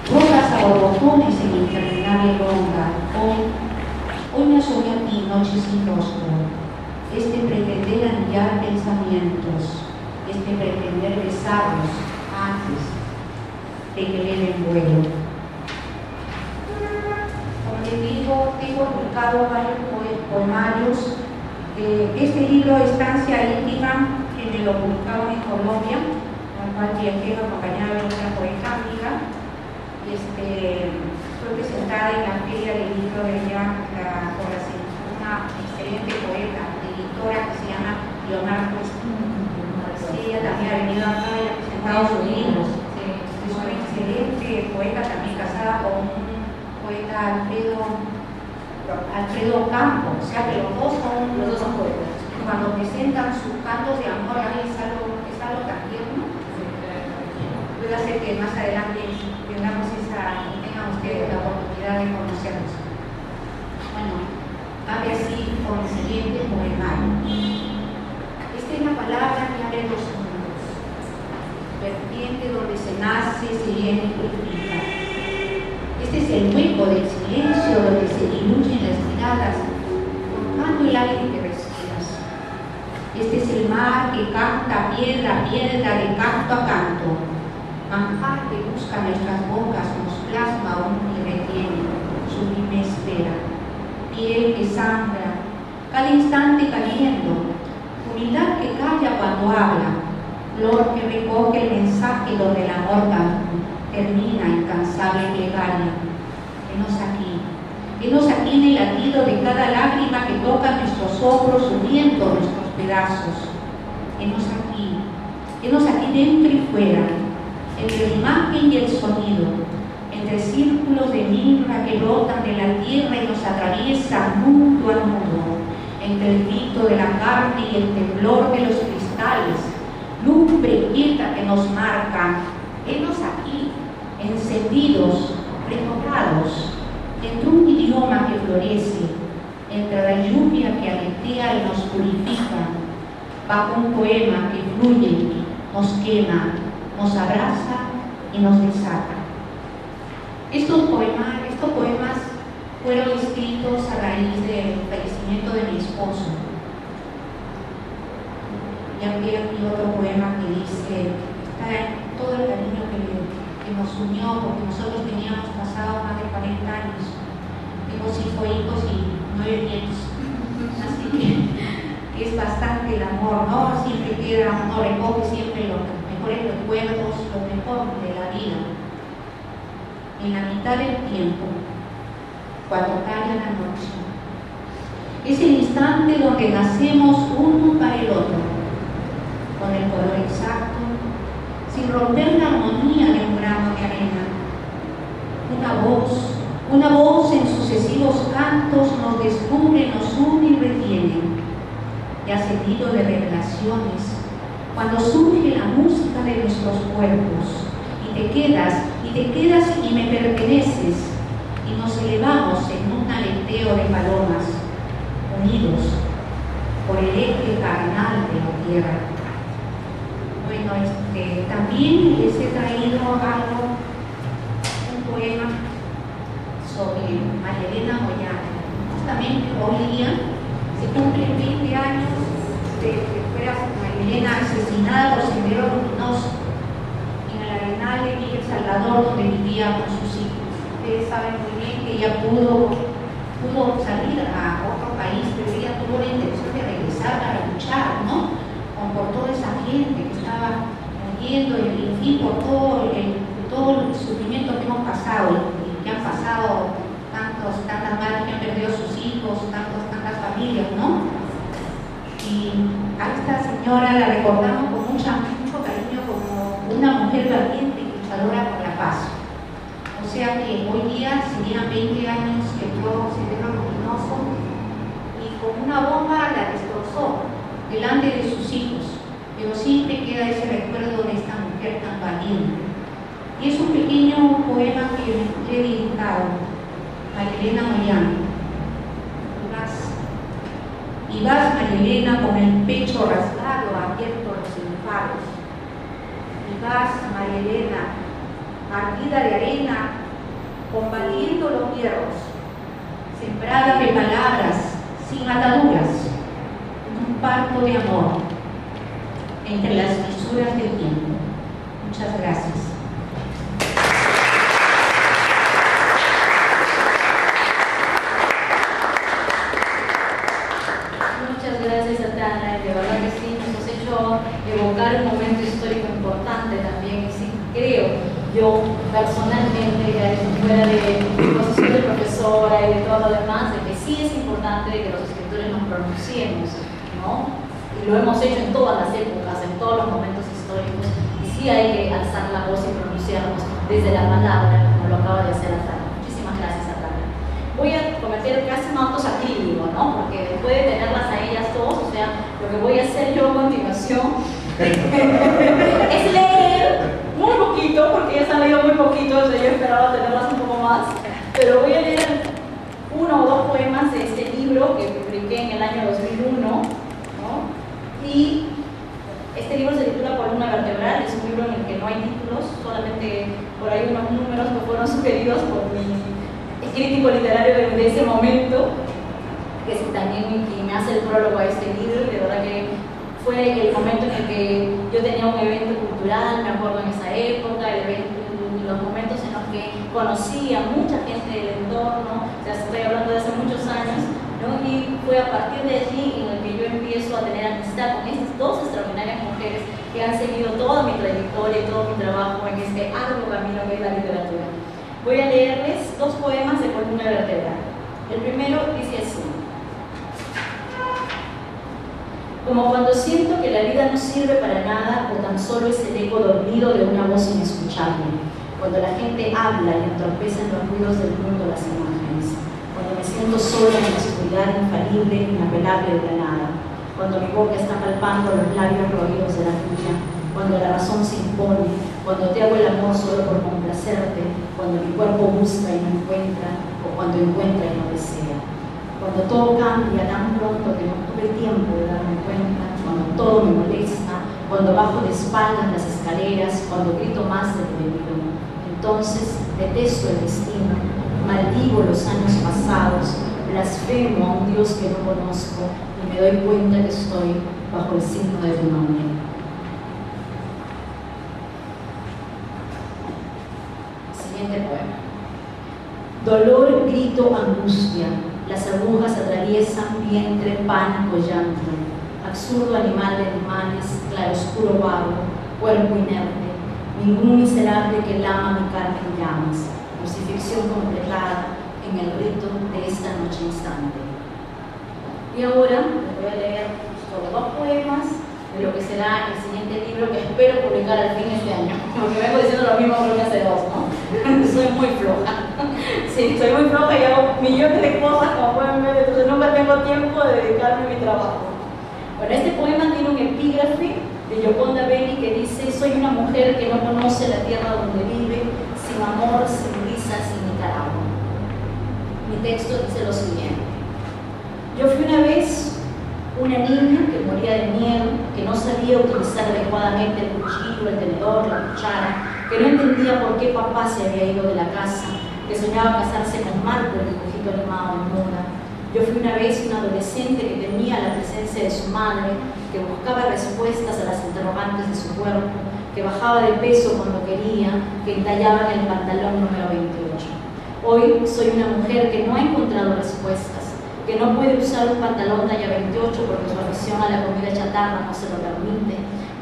Speaker 5: Rojas a borbotones en interminable ronda. Hoy me asomé a ti, noche sin rostro. Este pretender anillar pensamientos, este pretender besarlos antes de que eleven vuelo. Como les digo, tengo publicado varios poemarios. Este libro, Estancia Íntima, que me lo publicaron en Colombia, al cual viajé acompañada de una poeta amiga, fue presentada en la Feria del Libro de ella por una excelente poeta, editora, que se llama Leonardo Espino. Ella también ha venido acá y ha presentado sus libros. Es una excelente poeta, también casada con un poeta Alfredo Campo, o sea que los dos son poetas. Cuando presentan sus cantos de amor, es algo tan tierno. puede hacer que más adelante tengamos tengan ustedes la oportunidad de conocernos. Bueno, abre así con el siguiente poemario. Esta es la palabra que abre los mundos, vertiente donde se nace, se llena y purifica. Este es el hueco del silencio donde se diluyen las miradas, forjando el aire que respiras. Este es el mar que canta piedra a piedra, de canto a canto. Manjar que busca nuestras bocas, nos plasma aún y retiene, sublime espera. Piel que sangra, cada instante cayendo, humildad que calla cuando habla, flor que recoge el mensaje donde el amor termina incansable plegaria. Henos aquí en el latido de cada lágrima que toca nuestros hombros, subiendo nuestros pedazos. Henos aquí dentro y fuera, entre la imagen y el sonido, entre círculos de mirra que brotan de la tierra y nos atraviesan mundo a mundo, entre el grito de la carne y el temblor de los cristales, lumbre quieta que nos marca. Henos aquí, encendidos, renovados, entre un idioma que florece, entre la lluvia que aletea y nos purifica, bajo un poema que fluye, nos quema, nos abraza y nos desata. Estos poemas fueron escritos a raíz del fallecimiento de mi esposo. Y aquí otro poema que dice, está en todo el cariño que nos unió, porque nosotros teníamos pasado más de 40 años. Tengo 5 hijos y 9 nietos. Así que es bastante el amor, ¿no? Siempre queda, uno recoge siempre los mejores recuerdos, lo mejor de la vida. En la mitad del tiempo, cuando cae la noche, es el instante donde nacemos uno para el otro, con el color exacto, sin romper la armonía de un grano de arena. Una voz en sucesivos cantos nos descubre, nos une y retiene. Ya seguido de revelaciones, cuando surge la música de nuestros cuerpos, y te quedas y me perteneces, y nos elevamos en un aleteo de palomas, unidos por el eje carnal de la tierra. Bueno, también les he traído un poema sobre María Elena Moyano. Justamente hoy día se cumplen 20 años de que fuera María Elena asesinada por Sendero Luminoso en el Arenal de Villa El Salvador, donde vivía con sus hijos. Ustedes saben muy bien que ella pudo salir a otro país, pero ella tuvo la intención de regresar a luchar, ¿no? Por toda esa gente que estaba muriendo y en fin, por todo el sufrimiento que hemos pasado y que han pasado tantas madres que han perdido sus hijos, tantas familias, ¿no? Y a esta señora la recordamos con mucho cariño como una mujer valiente y luchadora por la paz. O sea que hoy día serían 20 años que entró Sendero Luminoso y con una bomba la destrozó delante de sus hijos, pero siempre queda ese recuerdo de esta mujer tan valiente. Y es un pequeño poema que le he dedicado a María Elena Moyano. Y vas, María Elena, con el pecho rasgado, abierto los enfados. Y vas, María Elena, ardida de arena, combatiendo los hierros, sembrada de palabras, sin ataduras, un parto de amor entre las fisuras del tiempo. Muchas gracias.
Speaker 2: Muchas gracias a Tana, de verdad que sí, nos has hecho evocar un momento histórico importante también, y sí, creo yo personalmente, ya fuera de posición de profesora y de todo lo demás, de que sí es importante que los escritores nos pronunciemos, ¿no? Y lo hemos hecho en todas las épocas, en todos los momentos históricos, y sí hay que alzar la voz y pronunciarnos desde la palabra, como lo acaba de hacer Atala. Muchísimas gracias, Atala. Voy a cometer casi un acto sacrílego, ¿no? Porque después de tenerlas a ellas dos, o sea, lo que voy a hacer yo a continuación es leer muy poquito esperaba tenerlas un poco más, pero voy a leer uno o dos poemas de este libro que publiqué en el año 2001, ¿no? Y este libro se titula Columna Vertebral, es un libro en el que no hay títulos, solamente por ahí unos números que fueron sugeridos por mi crítico literario de ese momento, que es también quien hace el prólogo a este libro, y de verdad que fue el momento en el que yo tenía un evento cultural, me acuerdo en esa época, los momentos en los que conocí a mucha gente del entorno, o sea, estoy hablando de hace muchos años, ¿no? Y fue a partir de allí en el que yo empiezo a tener amistad con estas dos extraordinarias mujeres que han seguido toda mi trayectoria y todo mi trabajo en este arduo camino que es la literatura. Voy a leerles dos poemas de Columna Vertebral. El primero dice así: como cuando siento que la vida no sirve para nada o tan solo es el eco dormido de una voz inescuchable, cuando la gente habla y entorpecen los ruidos del mundo las imágenes, cuando me siento sola en la oscuridad infalible e inapelable de la nada, cuando mi boca está palpando los labios roídos de la tuya, cuando la razón se impone, cuando te hago el amor solo por complacerte, cuando mi cuerpo busca y no encuentra, o cuando encuentra y no desea. Cuando todo cambia tan pronto que no tuve tiempo de darme cuenta, cuando todo me molesta, cuando bajo de espaldas las escaleras, cuando grito más de lo debido. Entonces detesto el destino, maldigo los años pasados, blasfemo a un Dios que no conozco y me doy cuenta que estoy bajo el signo de tu nombre. Siguiente poema. Dolor, grito, angustia. Las agujas atraviesan vientre, pánico, llanto. Absurdo animal de animales, claroscuro vago, cuerpo inerte. Ningún miserable que lama mi carne en llamas. Crucifixión completada en el rito de esta noche instante. Y ahora les voy a leer solo dos poemas de lo que será el siguiente libro que espero publicar al fin este año. Porque vengo diciendo lo mismo creo que hace dos, ¿no? Soy muy floja. Sí, soy muy floja y hago millones de cosas, como pueden ver, entonces nunca tengo tiempo de dedicarme a mi trabajo. Bueno, este poema tiene un epígrafe de Yoconda Belli que dice: soy una mujer que no conoce la tierra donde vive, sin amor, sin risa, sin Nicaragua. Mi texto dice lo siguiente: yo fui una vez una niña que moría de miedo, que no sabía utilizar adecuadamente el cuchillo, el tenedor, la cuchara, que no entendía por qué papá se había ido de la casa, que soñaba casarse con Marco, el dibujito animado de moda. Yo fui una vez una adolescente que temía la presencia de su madre, que buscaba respuestas a las interrogantes de su cuerpo, que bajaba de peso cuando quería, que entallaba en el pantalón número 28. Hoy soy una mujer que no ha encontrado respuestas, que no puede usar un pantalón talla 28 porque su afición a la comida chatarra no se lo permite,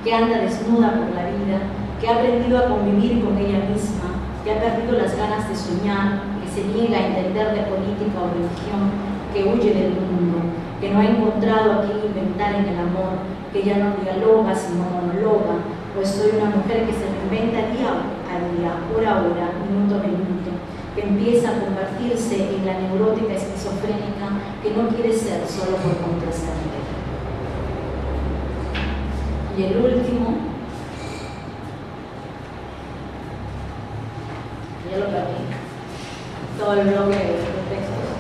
Speaker 2: que anda desnuda por la vida, que ha aprendido a convivir con ella misma, que ha perdido las ganas de soñar, que se niega a entender de política o religión, que huye del mundo, que no ha encontrado aquí inventar en el amor, que ya no dialoga sino monologa, pues soy una mujer que se reinventa día a día, hora a hora, minuto a minuto, que empieza a convertirse en la neurótica esquizofrénica que no quiere ser solo por complacerte. Y el último, ya lo perdí, todo el bloque de textos.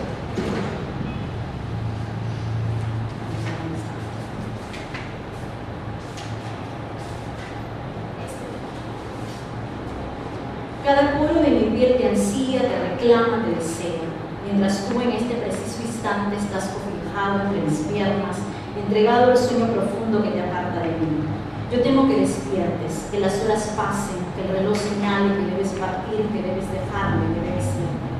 Speaker 2: Cada poro de mi piel te ansía, te reclama, te desea, mientras tú en este preciso instante estás cobijado entre mis piernas, entregado al sueño profundo que te aparta de mí. Yo temo que despiertes, que las horas pasen, que el reloj señale que debes partir, que debes dejarme, que debes irme.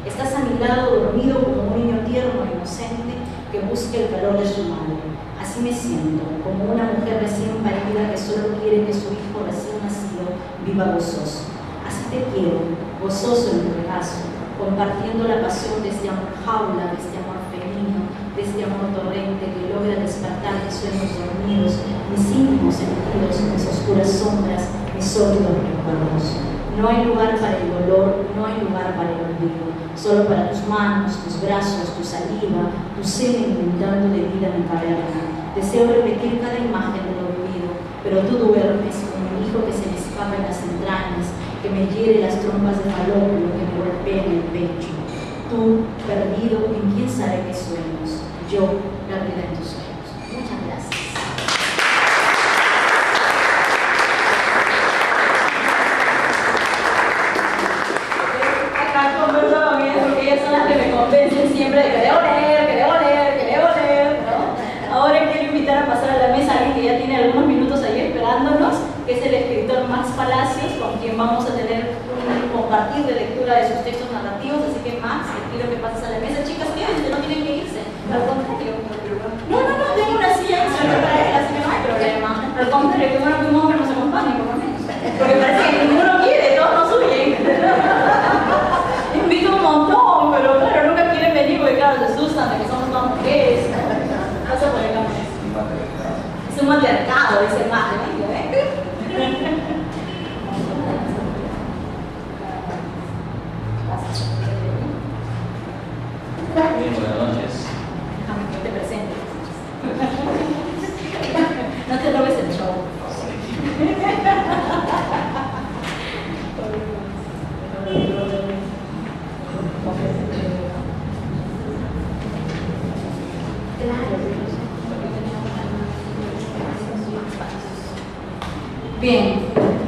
Speaker 2: Estás a mi lado dormido como un niño tierno e inocente que busca el calor de su madre. Así me siento, como una mujer recién parida que solo quiere que su hijo recién nacido viva gozoso. Así te quiero, gozoso en tu regazo, compartiendo la pasión de este amor jaula, de este amor femenino, de este amor torrente que logra despertar mis sueños dormidos, mis íntimos sentidos, mis oscuras sombras, mis sórdidos recuerdos. No hay lugar para el dolor, no hay lugar para el olvido, solo para tus manos, tus brazos, tu saliva, tu semen inundando de vida mi caverna. Deseo repetir cada imagen de lo vivido, pero tú duermes como un hijo que se me escapa en las entrañas, que me hiere las trompas de falopio, que me golpea en el pecho. Tú, perdido en quién sabe qué sueños, yo, perdida en tus sueños. Muchas gracias. Acá converso con ellas porque ellas son las que me convencen siempre de que debo leer, que debo leer, que debo leer, ¿no? Ahora quiero invitar a pasar a la mesa a alguien que ya tiene algunos minutos ahí esperándonos, que es el escritor Max Palacios, con quien vamos a tener un compartir de lectura de sus textos narrativos. Así que Max, te pido que pases a la mesa. Chicas, quédense, no tienen que irse. Al contrario. No, tengo una silla extra para él, así que no hay problema. Al contrario, qué bueno que un hombre nos acompañe, por lo menos. Porque parece que ninguno quiere, todos nos huyen. Invito un montón, pero claro, nunca quieren venir porque claro, se asustan de que somos todas mujeres. Pasa por acá. Es un matriarcado, dice Max, ¿eh?
Speaker 6: Bien, buenas noches.
Speaker 2: Déjame que te presente. No te robes el show. Bien,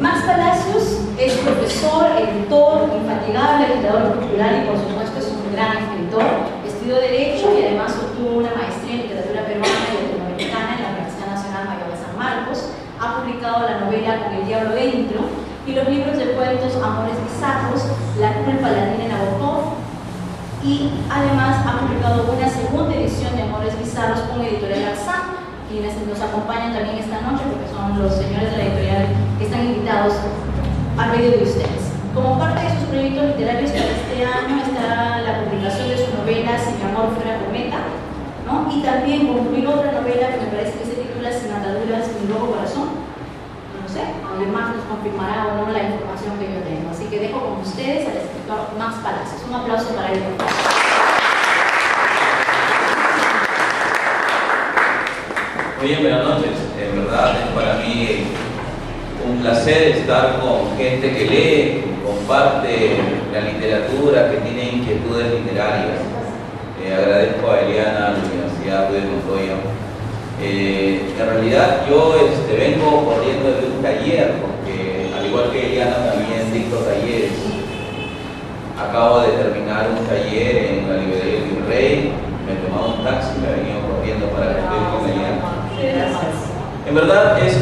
Speaker 2: Max Palacios es profesor, editor, infatigable, legislador cultural y por supuesto es un gran escritor. Estudió Derecho y además obtuvo una maestría en Literatura Peruana y Latinoamericana en la Universidad Nacional Mayor de San Marcos. Ha publicado la novela Con el Diablo Dentro y los libros de cuentos Amores Bizarros, La Culpa la tiene Nabokov, y además ha publicado una segunda edición de Amores Bizarros con Editorial Arzán, quienes nos acompañan también esta noche porque son los señores de la editorial que están invitados al medio de ustedes. Como parte de sus proyectos literarios para este año estará la publicación de su novela Sin amor fuera cometa, ¿no? Y también concluir otra novela que me parece que se titula Sin ataduras mi nuevo corazón. No lo sé, además nos confirmará o no la información que yo tengo. Así que dejo con ustedes al escritor Max Palacios. Un aplauso para él, por favor.
Speaker 6: Muy bien, buenas noches. En verdad es para mí un placer estar con gente que lee, que comparte la literatura, que tiene inquietudes literarias. Agradezco a Eliana, a la Universidad de Montoya. En realidad yo vengo corriendo de un taller, porque al igual que Eliana también dicto talleres. Acabo de terminar un taller en la librería del Virrey, me he tomado un taxi y me he venido corriendo para que esté con Eliana. En verdad es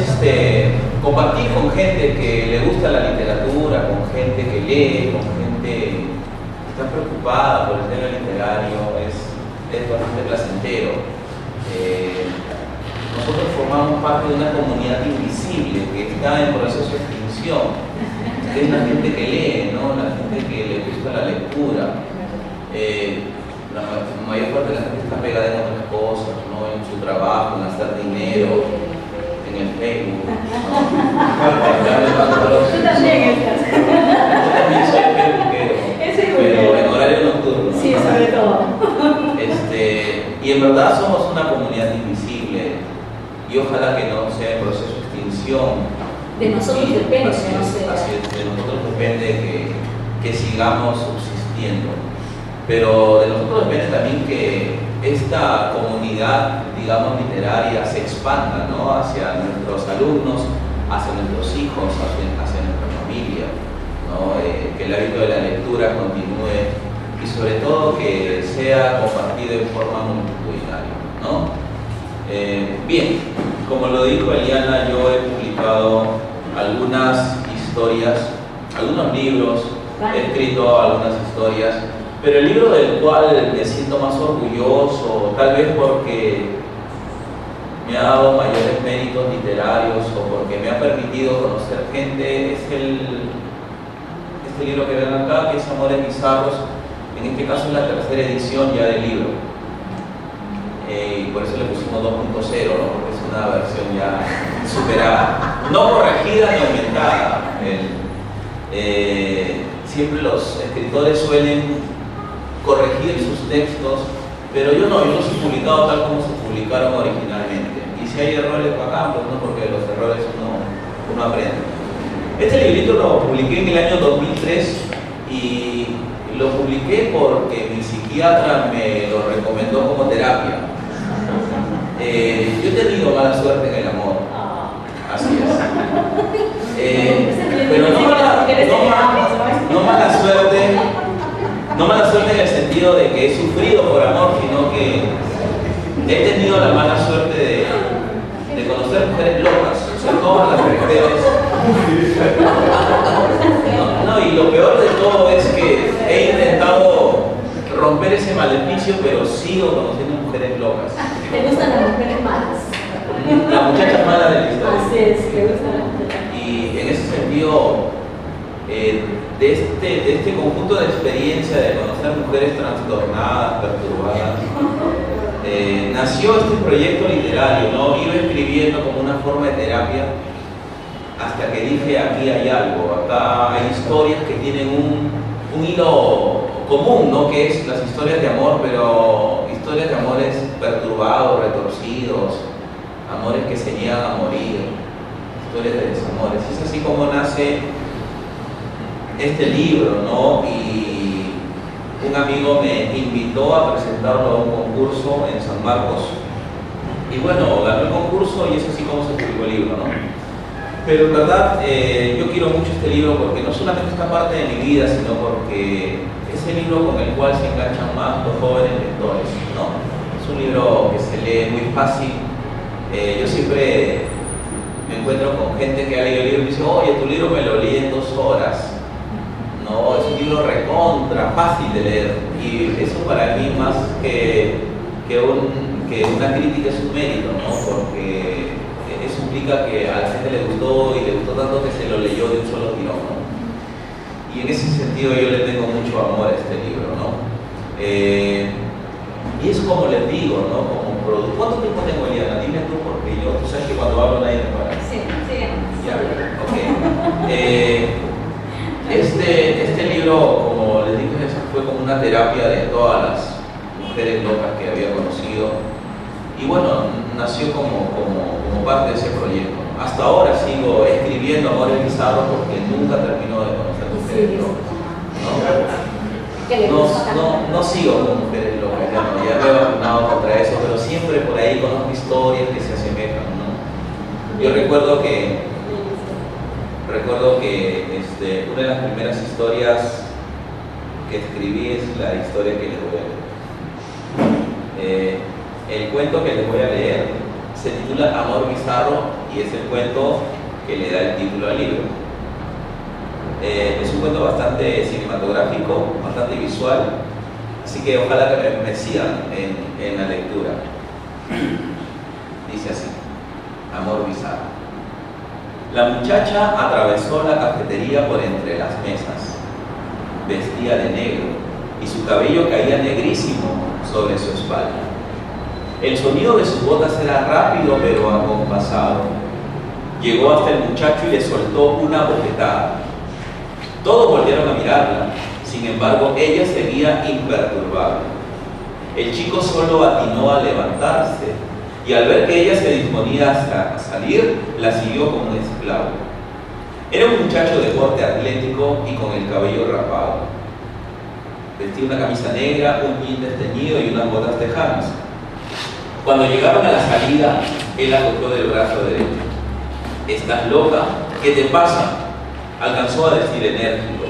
Speaker 6: compartir con gente que le gusta la literatura, con gente que lee, con gente que está preocupada por el tema literario, es bastante placentero. Nosotros formamos parte de una comunidad invisible que está en proceso de extinción, que es la gente que lee, ¿no? La gente que le gusta la lectura. La mayor parte de la gente está pegada en otras cosas, ¿no? En su trabajo, en hacer dinero, en el Facebook, ¿no?
Speaker 2: Tú también estás.
Speaker 6: Yo también soy facebookero, pero en horario nocturno.
Speaker 2: Sí, sobre todo.
Speaker 6: Y en verdad somos una comunidad invisible y ojalá que no sea en proceso de extinción.
Speaker 2: De nosotros depende,
Speaker 6: así es, de nosotros depende que sigamos subsistiendo. Pero de nosotros depende también que esta comunidad, digamos, literaria se expanda, ¿no? Hacia nuestros alumnos, hacia nuestros hijos, hacia nuestra familia, ¿no? Que el hábito de la lectura continúe y sobre todo que sea compartido en forma multitudinaria, ¿no? Bien, como lo dijo Eliana, yo he publicado algunas historias, algunos libros, he escrito algunas historias, pero el libro del cual me siento más orgulloso, tal vez porque me ha dado mayores méritos literarios o porque me ha permitido conocer gente, es este libro que ven acá, que es Amores Bizarros. En este caso es la tercera edición ya del libro. Y por eso le pusimos 2.0, ¿no? Porque es una versión ya superada. No corregida ni aumentada. Siempre los escritores suelen corregir sus textos, pero yo no, yo los he publicado tal como se publicaron originalmente. Y si hay errores, bacán, pues no, porque de los errores uno aprende. Este librito lo publiqué en el año 2003 y lo publiqué porque mi psiquiatra me lo recomendó como terapia. Yo he tenido mala suerte en el amor, así es. Pero no mala suerte en el sentido de que he sufrido por amor, sino que he tenido la mala suerte de conocer mujeres locas, o sea, todas las caracteres. No, y lo peor de todo es que he intentado romper ese maleficio, pero sigo conociendo mujeres locas.
Speaker 2: ¿Te gustan las mujeres malas?
Speaker 6: Las muchachas malas de la historia.
Speaker 2: Así es, te gustan las muchachas.
Speaker 6: Y en ese sentido, de este conjunto de experiencia de conocer mujeres trastornadas, perturbadas, nació este proyecto literario, ¿no? Iba escribiendo como una forma de terapia hasta que dije, aquí hay algo, acá hay historias que tienen un hilo común, ¿no? Que es las historias de amor, pero historias de amores perturbados, retorcidos, amores que se niegan a morir, historias de desamores. Es así como nace este libro, ¿no? Y un amigo me invitó a presentarlo a un concurso en San Marcos. Y bueno, ganó el concurso y es así como se publicó el libro, ¿no? Pero en verdad, yo quiero mucho este libro porque no solamente esta parte de mi vida, sino porque es el libro con el cual se enganchan más los jóvenes lectores, ¿no? Es un libro que se lee muy fácil. Yo siempre me encuentro con gente que ha leído el libro y me dice, oye, tu libro me lo leí en 2 horas. No, es un libro recontra, fácil de leer. Y eso para mí más que una crítica es un mérito, ¿no? Porque eso implica que a la gente le gustó y le gustó tanto que se lo leyó de un solo tirón, ¿no? Y en ese sentido yo le tengo mucho amor a este libro, ¿no? Y es como les digo, ¿no? Como producto. ¿Cuánto tiempo tengo, Eliana? Dime tú, porque tú sabes que cuando hablo nadie me para.
Speaker 2: Sí, sigamos.
Speaker 6: Ya, ok. Este libro, como les dije, fue como una terapia de todas las mujeres locas que había conocido. Y bueno, nació como parte de ese proyecto. Hasta ahora sigo escribiendo Amores Bizarros porque nunca termino de conocer mujeres locas. No sigo con mujeres locas, ya me he vacunado contra eso, pero siempre por ahí conozco historias que se asemejan, ¿no? Yo recuerdo que una de las primeras historias que escribí es la historia que les voy a leer. El cuento que les voy a leer se titula Amor Bizarro y es el cuento que le da el título al libro. Es un cuento bastante cinematográfico, bastante visual, así que ojalá que me sigan en la lectura. Dice así: Amor Bizarro. La muchacha atravesó la cafetería por entre las mesas. Vestía de negro y su cabello caía negrísimo sobre su espalda. El sonido de sus botas era rápido pero acompasado. Llegó hasta el muchacho y le soltó una bofetada. Todos volvieron a mirarla, sin embargo ella seguía imperturbable. El chico solo atinó a levantarse y al ver que ella se disponía a salir, la siguió como un esclavo. Era un muchacho de porte atlético y con el cabello rapado. Vestía una camisa negra, un jean desteñido y unas botas tejanas. Cuando llegaron a la salida, él la cogió del brazo derecho. ¿Estás loca? ¿Qué te pasa?, alcanzó a decir enérgico.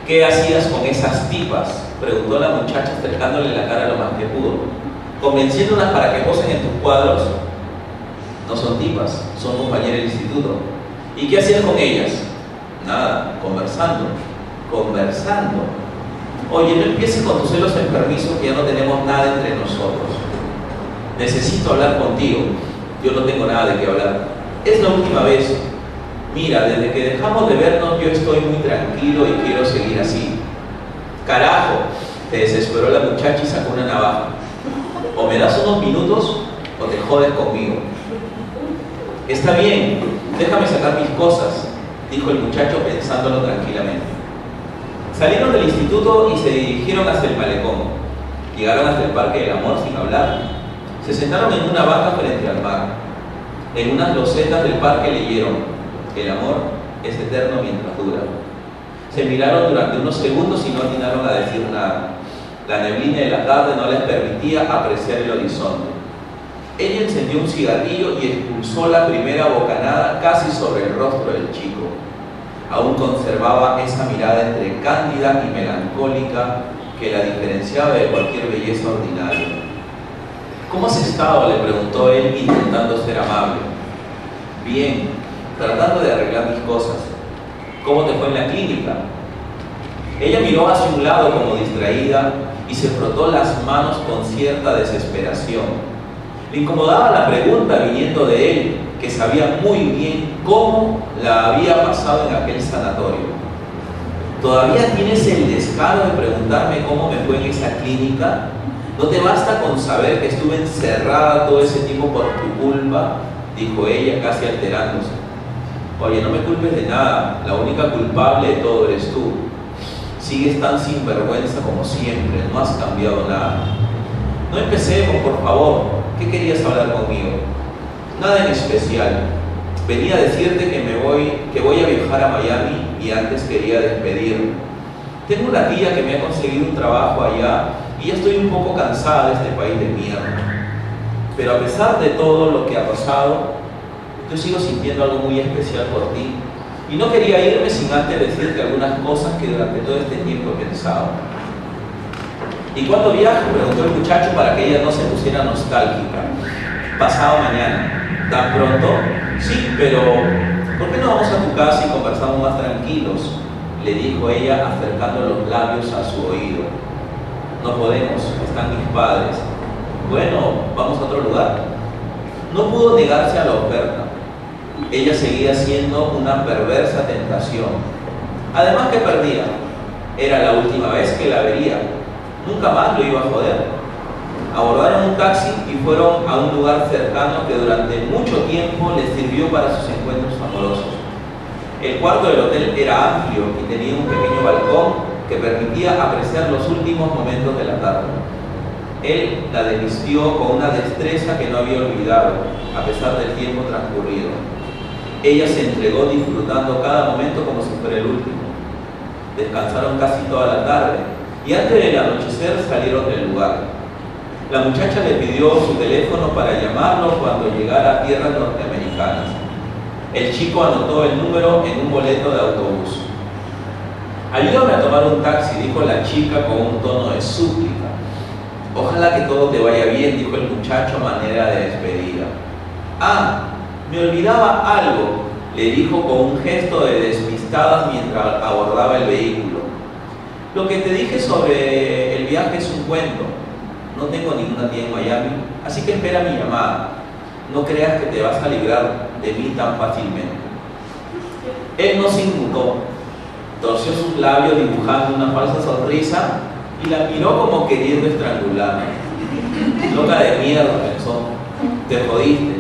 Speaker 6: ¿Qué hacías con esas tipas?, preguntó la muchacha acercándole la cara lo más que pudo. ¿Convenciéndolas para que posen en tus cuadros? No son tipas, son compañeras del instituto. ¿Y qué hacías con ellas? Nada, conversando. Oye, no empieces con tus celos enfermizos, que ya no tenemos nada entre nosotros. Necesito hablar contigo. Yo no tengo nada de qué hablar. Es la última vez. Mira, desde que dejamos de vernos yo estoy muy tranquilo y quiero seguir así. Carajo, se desesperó la muchacha y sacó una navaja. O me das unos minutos o te jodes conmigo. Está bien, déjame sacar mis cosas, dijo el muchacho pensándolo tranquilamente. Salieron del instituto y se dirigieron hacia el malecón. Llegaron hasta el Parque del Amor sin hablar. Se sentaron en una banca frente al mar. En unas losetas del parque leyeron: el amor es eterno mientras dura. Se miraron durante unos segundos y no atinaron a decir nada. La neblina de la tarde no les permitía apreciar el horizonte. Ella encendió un cigarrillo y expulsó la primera bocanada casi sobre el rostro del chico. Aún conservaba esa mirada entre cándida y melancólica que la diferenciaba de cualquier belleza ordinaria. ¿Cómo has estado?, le preguntó él, intentando ser amable. Bien, tratando de arreglar mis cosas. ¿Cómo te fue en la clínica? Ella miró hacia un lado como distraída y se frotó las manos con cierta desesperación. Le incomodaba la pregunta viniendo de él, que sabía muy bien cómo la había pasado en aquel sanatorio. ¿Todavía tienes el descaro de preguntarme cómo me fue en esa clínica? ¿No te basta con saber que estuve encerrada todo ese tiempo por tu culpa?, dijo ella, casi alterándose. Oye, no me culpes de nada, la única culpable de todo eres tú. Sigues tan sinvergüenza como siempre, no has cambiado nada. No empecemos, por favor. ¿Qué querías hablar conmigo? Nada en especial. Venía a decirte que voy a viajar a Miami y antes quería despedirme. Tengo una tía que me ha conseguido un trabajo allá y ya estoy un poco cansada de este país de mierda. Pero a pesar de todo lo que ha pasado, yo sigo sintiendo algo muy especial por ti. Y no quería irme sin antes decirte algunas cosas que durante todo este tiempo he pensado. ¿Y cuándo viajo?, preguntó el muchacho para que ella no se pusiera nostálgica. Pasado mañana. ¿Tan pronto? Sí, pero ¿por qué no vamos a tu casa y conversamos más tranquilos?, le dijo ella, acercando los labios a su oído. No podemos, están mis padres. Bueno, vamos a otro lugar. No pudo negarse a la oferta. Ella seguía siendo una perversa tentación. Además, que perdía. Era la última vez que la vería. Nunca más lo iba a joder. Abordaron un taxi y fueron a un lugar cercano que durante mucho tiempo les sirvió para sus encuentros amorosos. El cuarto del hotel era amplio y tenía un pequeño balcón que permitía apreciar los últimos momentos de la tarde. Él la desvistió con una destreza que no había olvidado, a pesar del tiempo transcurrido. Ella se entregó disfrutando cada momento como si fuera el último. Descansaron casi toda la tarde y antes del anochecer salieron del lugar. La muchacha le pidió su teléfono para llamarlo cuando llegara a tierras norteamericanas. El chico anotó el número en un boleto de autobús. Ayúdame a tomar un taxi, dijo la chica con un tono de súplica. Ojalá que todo te vaya bien, dijo el muchacho a manera de despedida. Ah, me olvidaba algo, le dijo con un gesto de despistada mientras abordaba el vehículo. Lo que te dije sobre el viaje es un cuento. No tengo ninguna tía en Miami, así que espera mi llamada. No creas que te vas a librar de mí tan fácilmente. Él no se inmutó. Torció sus labios dibujando una falsa sonrisa y la miró como queriendo estrangularla. Loca de mierda, pensó. Te jodiste.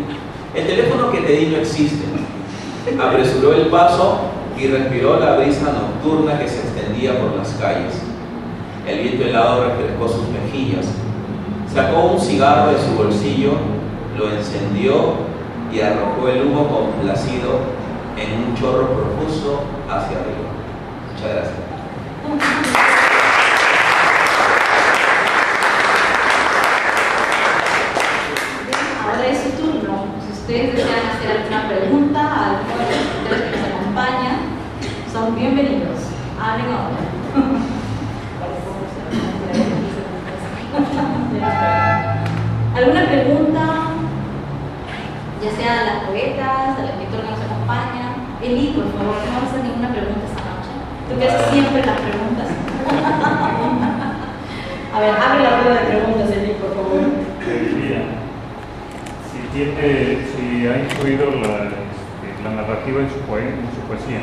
Speaker 6: El teléfono que te di no existe. Apresuró el paso y respiró la brisa nocturna que se extendía por las calles. El viento helado refrescó sus mejillas. Sacó un cigarro de su bolsillo, lo encendió y arrojó el humo complacido en un chorro profuso hacia arriba. Muchas gracias.
Speaker 2: Ahora es su turno. Si ustedes desean hacer alguna pregunta a alguno de los escritores que nos acompañan, son bienvenidos. Hablen ahora. ¿Alguna pregunta? Ya sea a las poetas, al escritor que nos acompaña. Eli, por favor, no vamos a hacer ninguna pregunta esta noche. Tú que haces siempre las preguntas. A ver, abre la rueda de preguntas, Eli, por favor.
Speaker 7: Mira, si ha influido la narrativa en su poesía.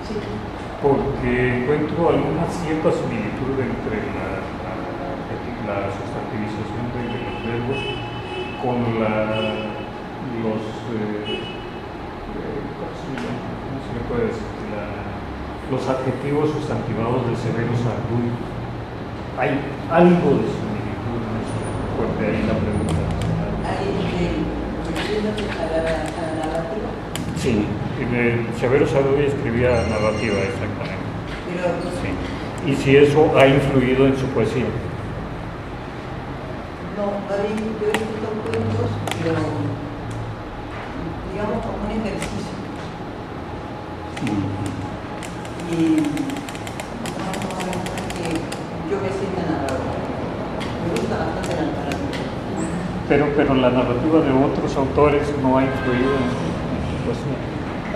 Speaker 2: Sí.
Speaker 7: Porque encuentro alguna cierta similitud entre la sustantivización de los verbos con los adjetivos sustantivados de Severo Sarduy. Hay algo de similitud en eso, porque ahí la pregunta.
Speaker 4: ¿Alguien refiriéndose a la narrativa?
Speaker 7: Sí, Severo Saruy escribía narrativa, exactamente.
Speaker 4: Pero,
Speaker 7: Sí. Y si eso ha influido en su poesía.
Speaker 4: no, yo he escrito cuentos, pero digamos como un ejercicio. Y que yo me siento narrador. Me gusta bastante la narrativa.
Speaker 7: Pero la narrativa de otros autores no ha influido en su poesía.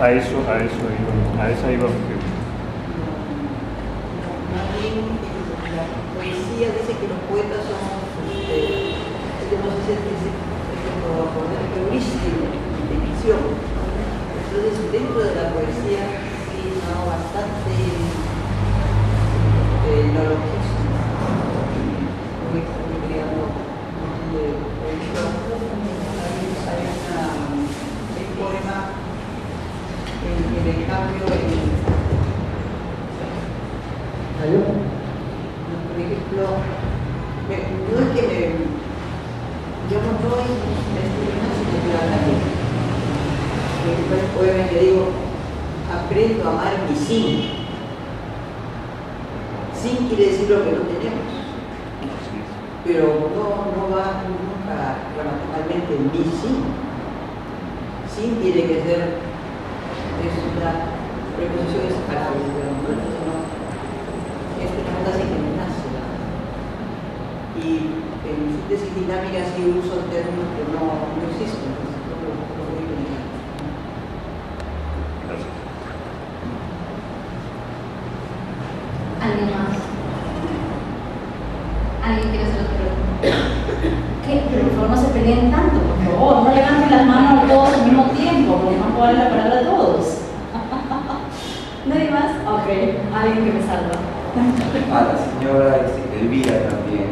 Speaker 7: A esa iba.
Speaker 4: Más bien, la poesía dice que los poetas son, no sé si es heurístico, de ficción. Entonces, dentro de la poesía, sí, no, bastante neologismo. Muy creando un montón de poesía. Hay un poema en el cambio por ejemplo, no es que yo no doy el poema que digo, aprendo a amar mi sin. Sin quiere decir lo que no tenemos, pero no va nunca gramaticalmente en mi sin. Sin tiene que ser, es una preposición separable, pero no. Es una frase que me nace. Y en síntesis dinámica sí uso términos que no existen.
Speaker 2: ¿Alguien más? ¿Alguien quiere hacer otra pregunta? ¿Qué? Pero por favor no se peleen tanto, por favor. No levanten las manos todos al mismo tiempo, porque no puedo darle la palabra a todos. ¿Nadie más? Ok, alguien que me salva.
Speaker 8: A la señora Elvira también.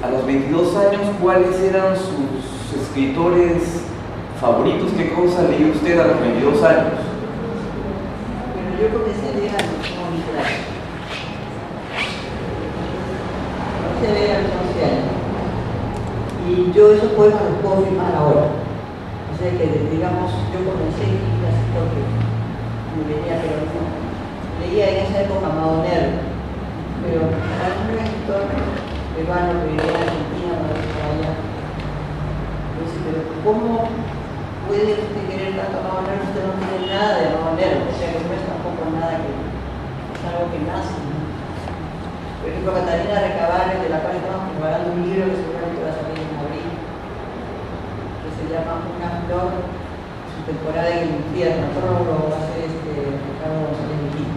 Speaker 8: A los 22 años, ¿cuáles eran sus escritores favoritos? ¿Qué cosa leyó usted a los 22 años?
Speaker 4: Bueno, yo comencé a leer a los 11 años. Comencé a leer a los 11 años. Y yo esos poemas los puedo firmar ahora. O sea que, digamos, yo comencé a escribir así porque me venía, pero no. Leía en esa época Madoner, pero era un escritor peruano que vivía en Argentina, para allá. Entonces, pero ¿cómo puede usted querer tanto a Madoner? Usted no tiene nada de Madoner, o sea que no es tampoco nada que es algo que nace. Por ejemplo, Catalina Recabarren, de la cual estamos preparando un libro que seguramente va a salir en abril, que se llama Una flor, su temporada en el infierno. Todo lo va a hacer Ricardo González Vigil.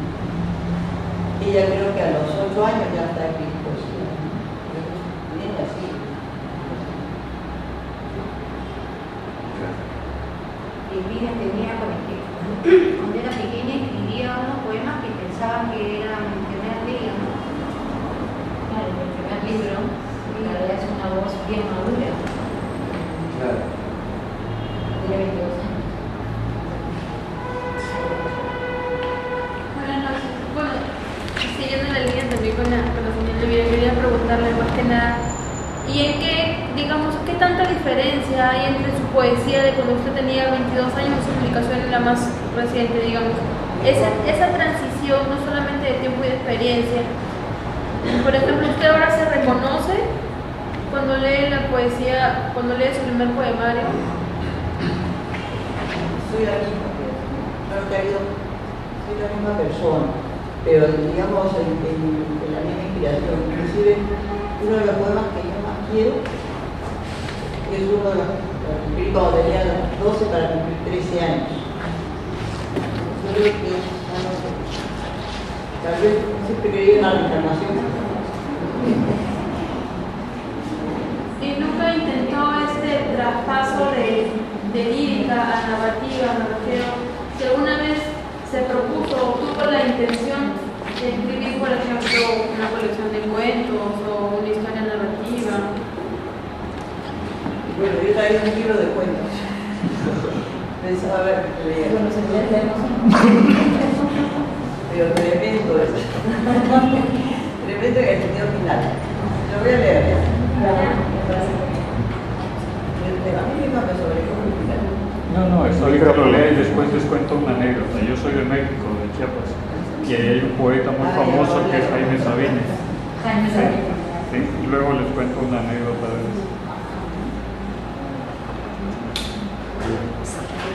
Speaker 4: Ella creo que a los 8 años ya está escrito poesía. Viene así.
Speaker 5: Elvira tenía, cuando era pequeña, escribía unos poemas que pensaba que eran el primer día.
Speaker 2: Claro, el primer libro, la verdad es una voz bien madura.
Speaker 8: Claro.
Speaker 2: Tiene 22 años.
Speaker 9: Buenas noches. Bueno, siguiendo la línea también con la señora Elvira, quería preguntarle más que nada, ¿y en qué, digamos, qué tanta diferencia hay entre su poesía de cuando usted tenía 22 años y su publicación en la más reciente, digamos? Esa transición, no solamente de tiempo y de experiencia. Por ejemplo, ¿usted ahora se reconoce cuando lee la poesía, cuando lee su primer poemario?
Speaker 4: Soy la misma, soy la misma persona, pero digamos en la misma inspiración. Inclusive uno de los poemas que yo más quiero es uno de los que escribí cuando tenía 12 para cumplir 13 años. Yo creo que tal vez siempre quería una reencarnación.
Speaker 9: ¿Y nunca intentó este traspaso de lírica a narrativa? Me refiero, si alguna vez se propuso o tuvo la intención de escribir, por ejemplo, una colección de cuentos o una historia narrativa.
Speaker 4: Bueno, yo traía un libro de cuentos. Pensaba ver que leía.
Speaker 2: Bueno, se leemos.
Speaker 4: Pero tremendo eso. Tremendo en el sentido final. Lo voy a leer. A mí misma me sobrecoge el final.
Speaker 7: No, México, de Chiapas, y hay un poeta muy famoso que es Jaime Sabines.
Speaker 2: Jaime Sabines.
Speaker 7: Sí, y luego les cuento una anécdota de eso.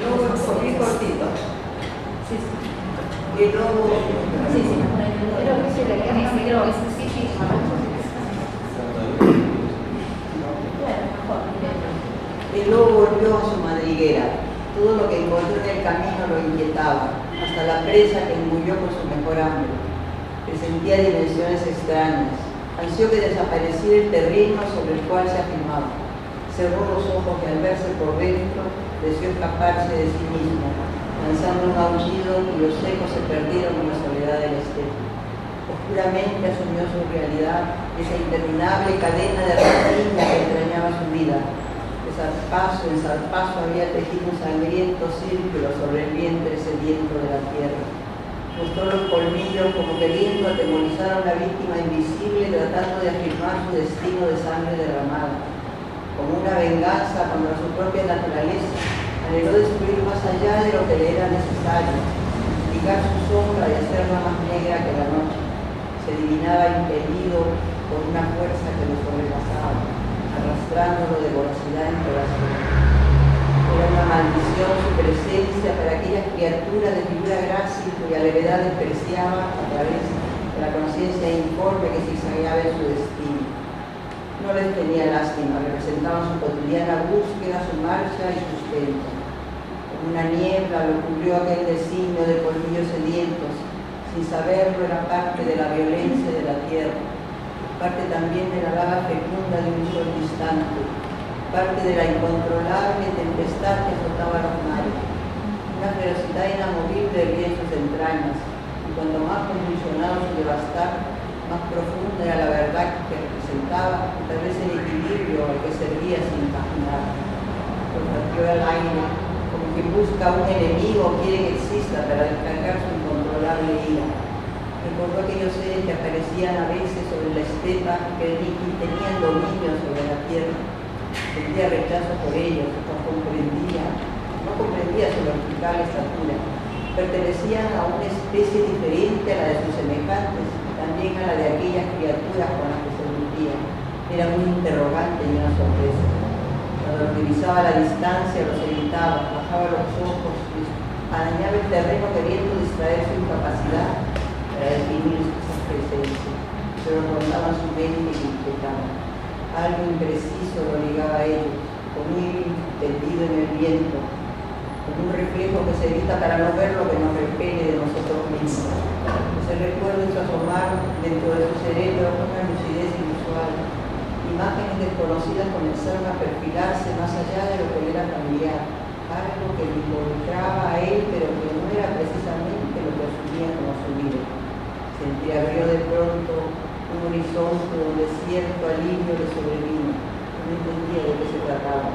Speaker 4: Luego muy cortito.
Speaker 2: Sí, sí.
Speaker 4: Y luego,
Speaker 2: Sí, sí. Creo que sí, creo que sí, sí.
Speaker 4: y luego volvió a su madriguera. Todo lo que encontró en el camino lo inquietaba, hasta la presa que engulló con su mejor hambre. Presentía dimensiones extrañas. Ansió que desapareciera el terreno sobre el cual se afirmaba. Cerró los ojos y al verse por dentro, deseó escaparse de sí mismo, lanzando un aullido y los ecos se perdieron en la soledad del estepa. Oscuramente asumió su realidad, esa interminable cadena de rapiña que entrañaba su vida. De zarpazo en zarpazo había tejido un sangriento círculo sobre el vientre sediento de la tierra. Mostró los colmillos como queriendo atemorizar a una víctima invisible, tratando de afirmar su destino de sangre derramada. Como una venganza contra su propia naturaleza, anheló destruir más allá de lo que le era necesario, ligar su sombra y hacerla más negra que la noche. Se adivinaba impelido por una fuerza que lo sobrepasaba, arrastrándolo de voracidad en corazón. Era una maldición su presencia para aquellas criaturas de figura grácil cuya levedad despreciaba a través de la conciencia informe que zigzagueaba en su destino. No les tenía lástima, representaban su cotidiana búsqueda, su marcha y sustento. Como una niebla lo cubrió aquel designio de colmillos sedientos. Sin saberlo, era parte de la violencia de la tierra, parte también de la lava fecunda de un sol distante, parte de la incontrolable tempestad que azotaba los mares. Una ferocidad inamovible hervía en sus entrañas, y cuanto más convulsionado su devastar, más profunda era la verdad que representaba, y tal vez el equilibrio al que servía sin imaginar. Lo partió al aire, como quien busca un enemigo o quiere que exista para descargar su incontrolable ira. Recordó aquellos seres que aparecían a veces sobre la estepa y que tenían dominio sobre la tierra. Sentía rechazo por ellos, no comprendía su vertical estatura. Pertenecían a una especie diferente a la de sus semejantes, también a la de aquellas criaturas con las que se metían. Era un interrogante y una sorpresa. Cuando los divisaba a la distancia, los evitaba, bajaba los ojos, arañaba el terreno queriendo distraer su incapacidad para definir esas presencias, pero rondaban su mente y le inquietaban. Algo impreciso lo ligaba a ellos, como un hilo tendido en el viento, como un reflejo que se evita para no ver lo que nos repele de nosotros mismos. Ese recuerdo hizo asomar dentro de su cerebro una lucidez inusual. Imágenes desconocidas comenzaron a perfilarse más allá de lo que le era familiar, algo que le involucraba a él, pero que no era precisamente lo que asumía como su vida. Se entreabrió de pronto un horizonte donde cierto alivio le sobrevino. No entendía de qué se trataba.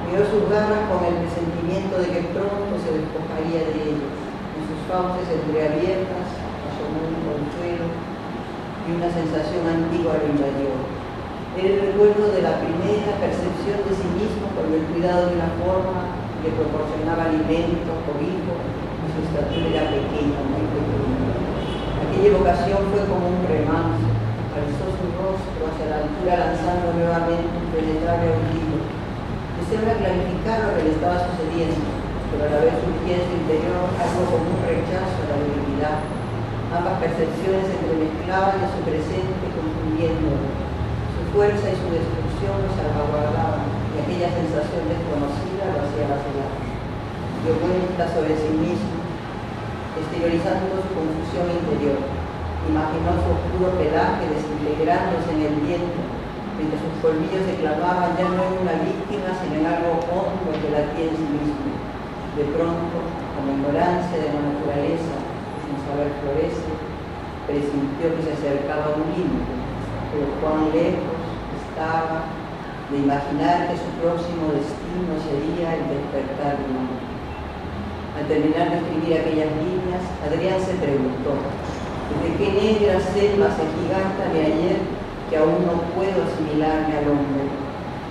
Speaker 4: Miró sus garras con el presentimiento de que pronto se despojaría de ellos. En sus fauces entreabiertas asomó un consuelo y una sensación antigua lo invadió. Era el recuerdo de la primera percepción de sí mismo con el cuidado de una forma que proporcionaba alimento, cobijo, y su estatura era pequeña, muy pequeña. Aquella evocación fue como un remanso. Alzó su rostro hacia la altura lanzando nuevamente un penetrable aullido. Deseaba clarificar lo que le estaba sucediendo, pero a la vez surgía en su interior algo como un rechazo a la debilidad. Ambas percepciones se entremezclaban en su presente, confundiéndolo. Su fuerza y su destrucción lo salvaguardaban, y aquella sensación desconocida lo hacía vacilar. Dio vuelta sobre sí mismo, exteriorizando su confusión interior. Imaginó su oscuro pelaje desintegrándose en el viento, mientras sus colmillos se clavaban ya no en una víctima, sino en algo hondo que latía en sí mismo. De pronto, con la ignorancia de la naturaleza, que sin saber florece, presintió que se acercaba a un límite, pero cuán lejos estaba de imaginar que su próximo destino sería el despertar del mundo. Al terminar de escribir aquellas líneas, Adrián se preguntó: ¿desde qué negra selva se giganta de ayer que aún no puedo asimilarme al hombre?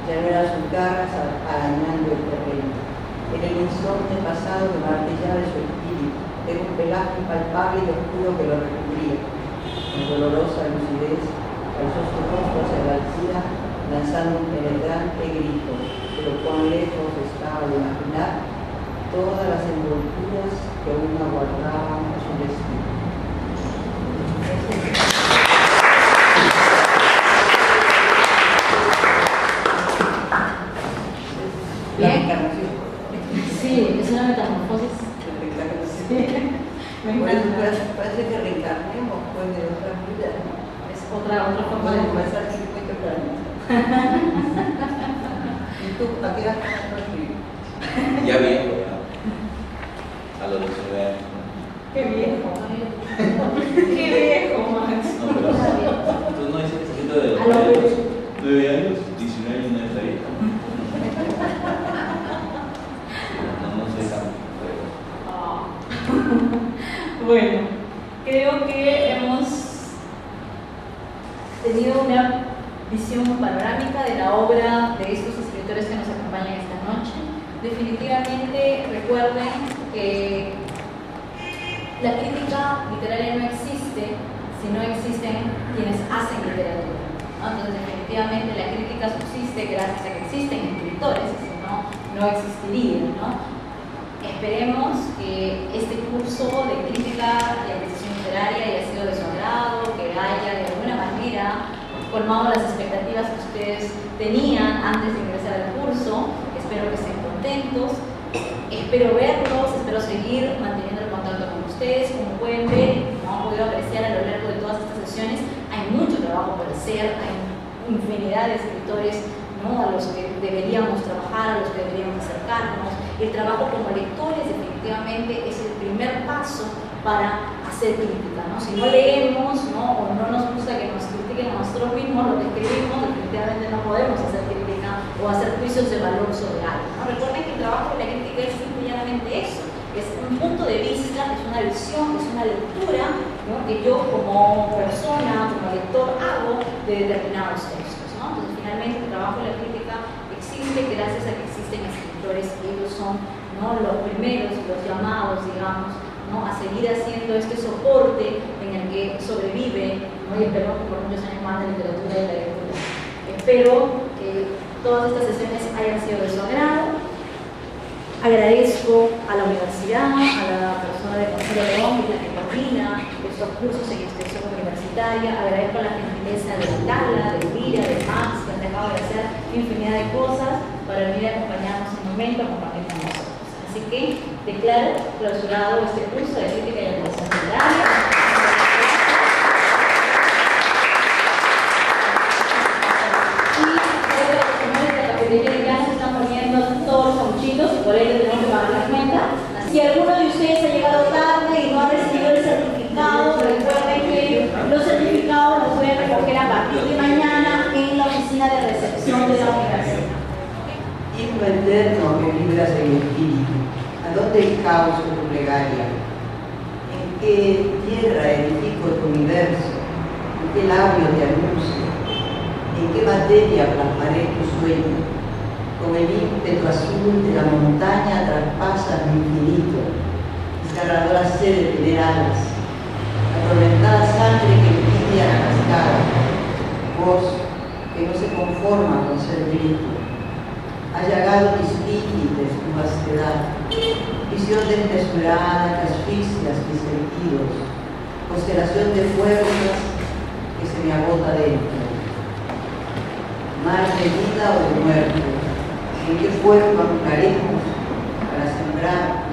Speaker 4: Ya no eran sus garras arañando el terreno. Era el insomnio pasado que martillaba su espíritu, era un pelaje impalpable y oscuro que lo recubría. Con dolorosa lucidez, alzó su rostro hacia la alcida, lanzando un penetrante grito, pero cuán lejos estaba de imaginar todas las envolturas que aún aguardaban a su destino.
Speaker 2: Bien. Sí, es una metamorfosis.
Speaker 4: Parece que reencarnemos pues de otras vidas, ¿no?
Speaker 2: Es otra forma de
Speaker 4: pasar 50 planetas. ¿Y tú a qué edad estás construido?
Speaker 6: Ya viejo, ya. A los 19 años.
Speaker 2: Qué viejo, qué viejo, Max.
Speaker 6: No, pero tú no dices que de los
Speaker 2: A los
Speaker 6: 9 años, 19 años no está bien. No soy tan
Speaker 2: Bueno, creo que hemos tenido una visión panorámica de la obra de estos escritores que nos acompañan esta noche. Definitivamente recuerden que la crítica literaria no existe si no existen quienes hacen literatura, ¿no? Entonces definitivamente la crítica subsiste gracias a que existen escritores, si no, no existiría, ¿no? Esperemos que este curso de crítica y apreciación literaria haya sido de su agrado, que haya de alguna manera colmado las expectativas que ustedes tenían antes de ingresar al curso. Espero que estén contentos, espero verlos, espero seguir manteniendo el contacto con ustedes. Como pueden ver, como han podido apreciar a lo largo de todas estas sesiones, hay mucho trabajo por hacer, hay infinidad de escritores, ¿no?, a los que deberíamos trabajar, a los que deberíamos acercarnos. El trabajo como lectores definitivamente es el primer paso para hacer crítica, ¿no? Si no leemos, ¿no?, o no nos gusta que nos critiquen a nosotros mismos lo que escribimos, definitivamente no podemos hacer crítica o hacer juicios de valor sobre algo, ¿no? Recuerden que el trabajo de la crítica es simplemente eso, es un punto de vista, es una visión, es una lectura, ¿no?, que yo como persona, como lector hago de determinados textos, ¿no? Entonces finalmente el trabajo de la crítica existe gracias a que existen escritores y ellos son, ¿no?, los primeros, los llamados, digamos, ¿no?, a seguir haciendo este soporte en el que sobrevive, ¿no?, y esperamos que por muchos años más de literatura y la lectura. Espero que todas estas sesiones hayan sido de su agrado. Agradezco a la universidad, a la persona de Consuelo León, que es la que coordina estos cursos en extensión universitaria. Agradezco la gentileza de Tala, de Elvira, de Max, que han dejado de hacer infinidad de cosas para venir a acompañarnos en un momento a compartir con nosotros. Así que declaro clausurado este curso de crítica y apreciación literaria. Ya se están poniendo todos los sanguchitos, por ello tenemos que pagar la cuenta. Si alguno de ustedes ha llegado tarde y no ha recibido el certificado, recuerden que los certificados los pueden recoger a partir de mañana en la oficina de recepción de la universidad.
Speaker 4: Himno eterno que vibras en el espíritu, ¿a dónde el caos de tu plegaria? ¿En qué tierra edifico tu universo? ¿En qué labio te anuncio? ¿En qué materia plasmaré tu sueño? Con el ímpetu azul de la montaña traspasas mi infinito, desgarradora sed de tener alas, atormentada sangre que pide a la cascada, voz que no se conforma con ser grito, ha llagado mis límites tu vastedad, visión desmesurada que asfixias mis sentidos, constelación de fuerzas que se me agota dentro, mar de vida o de muerte. ¿En qué fuego anclaremos para sembrar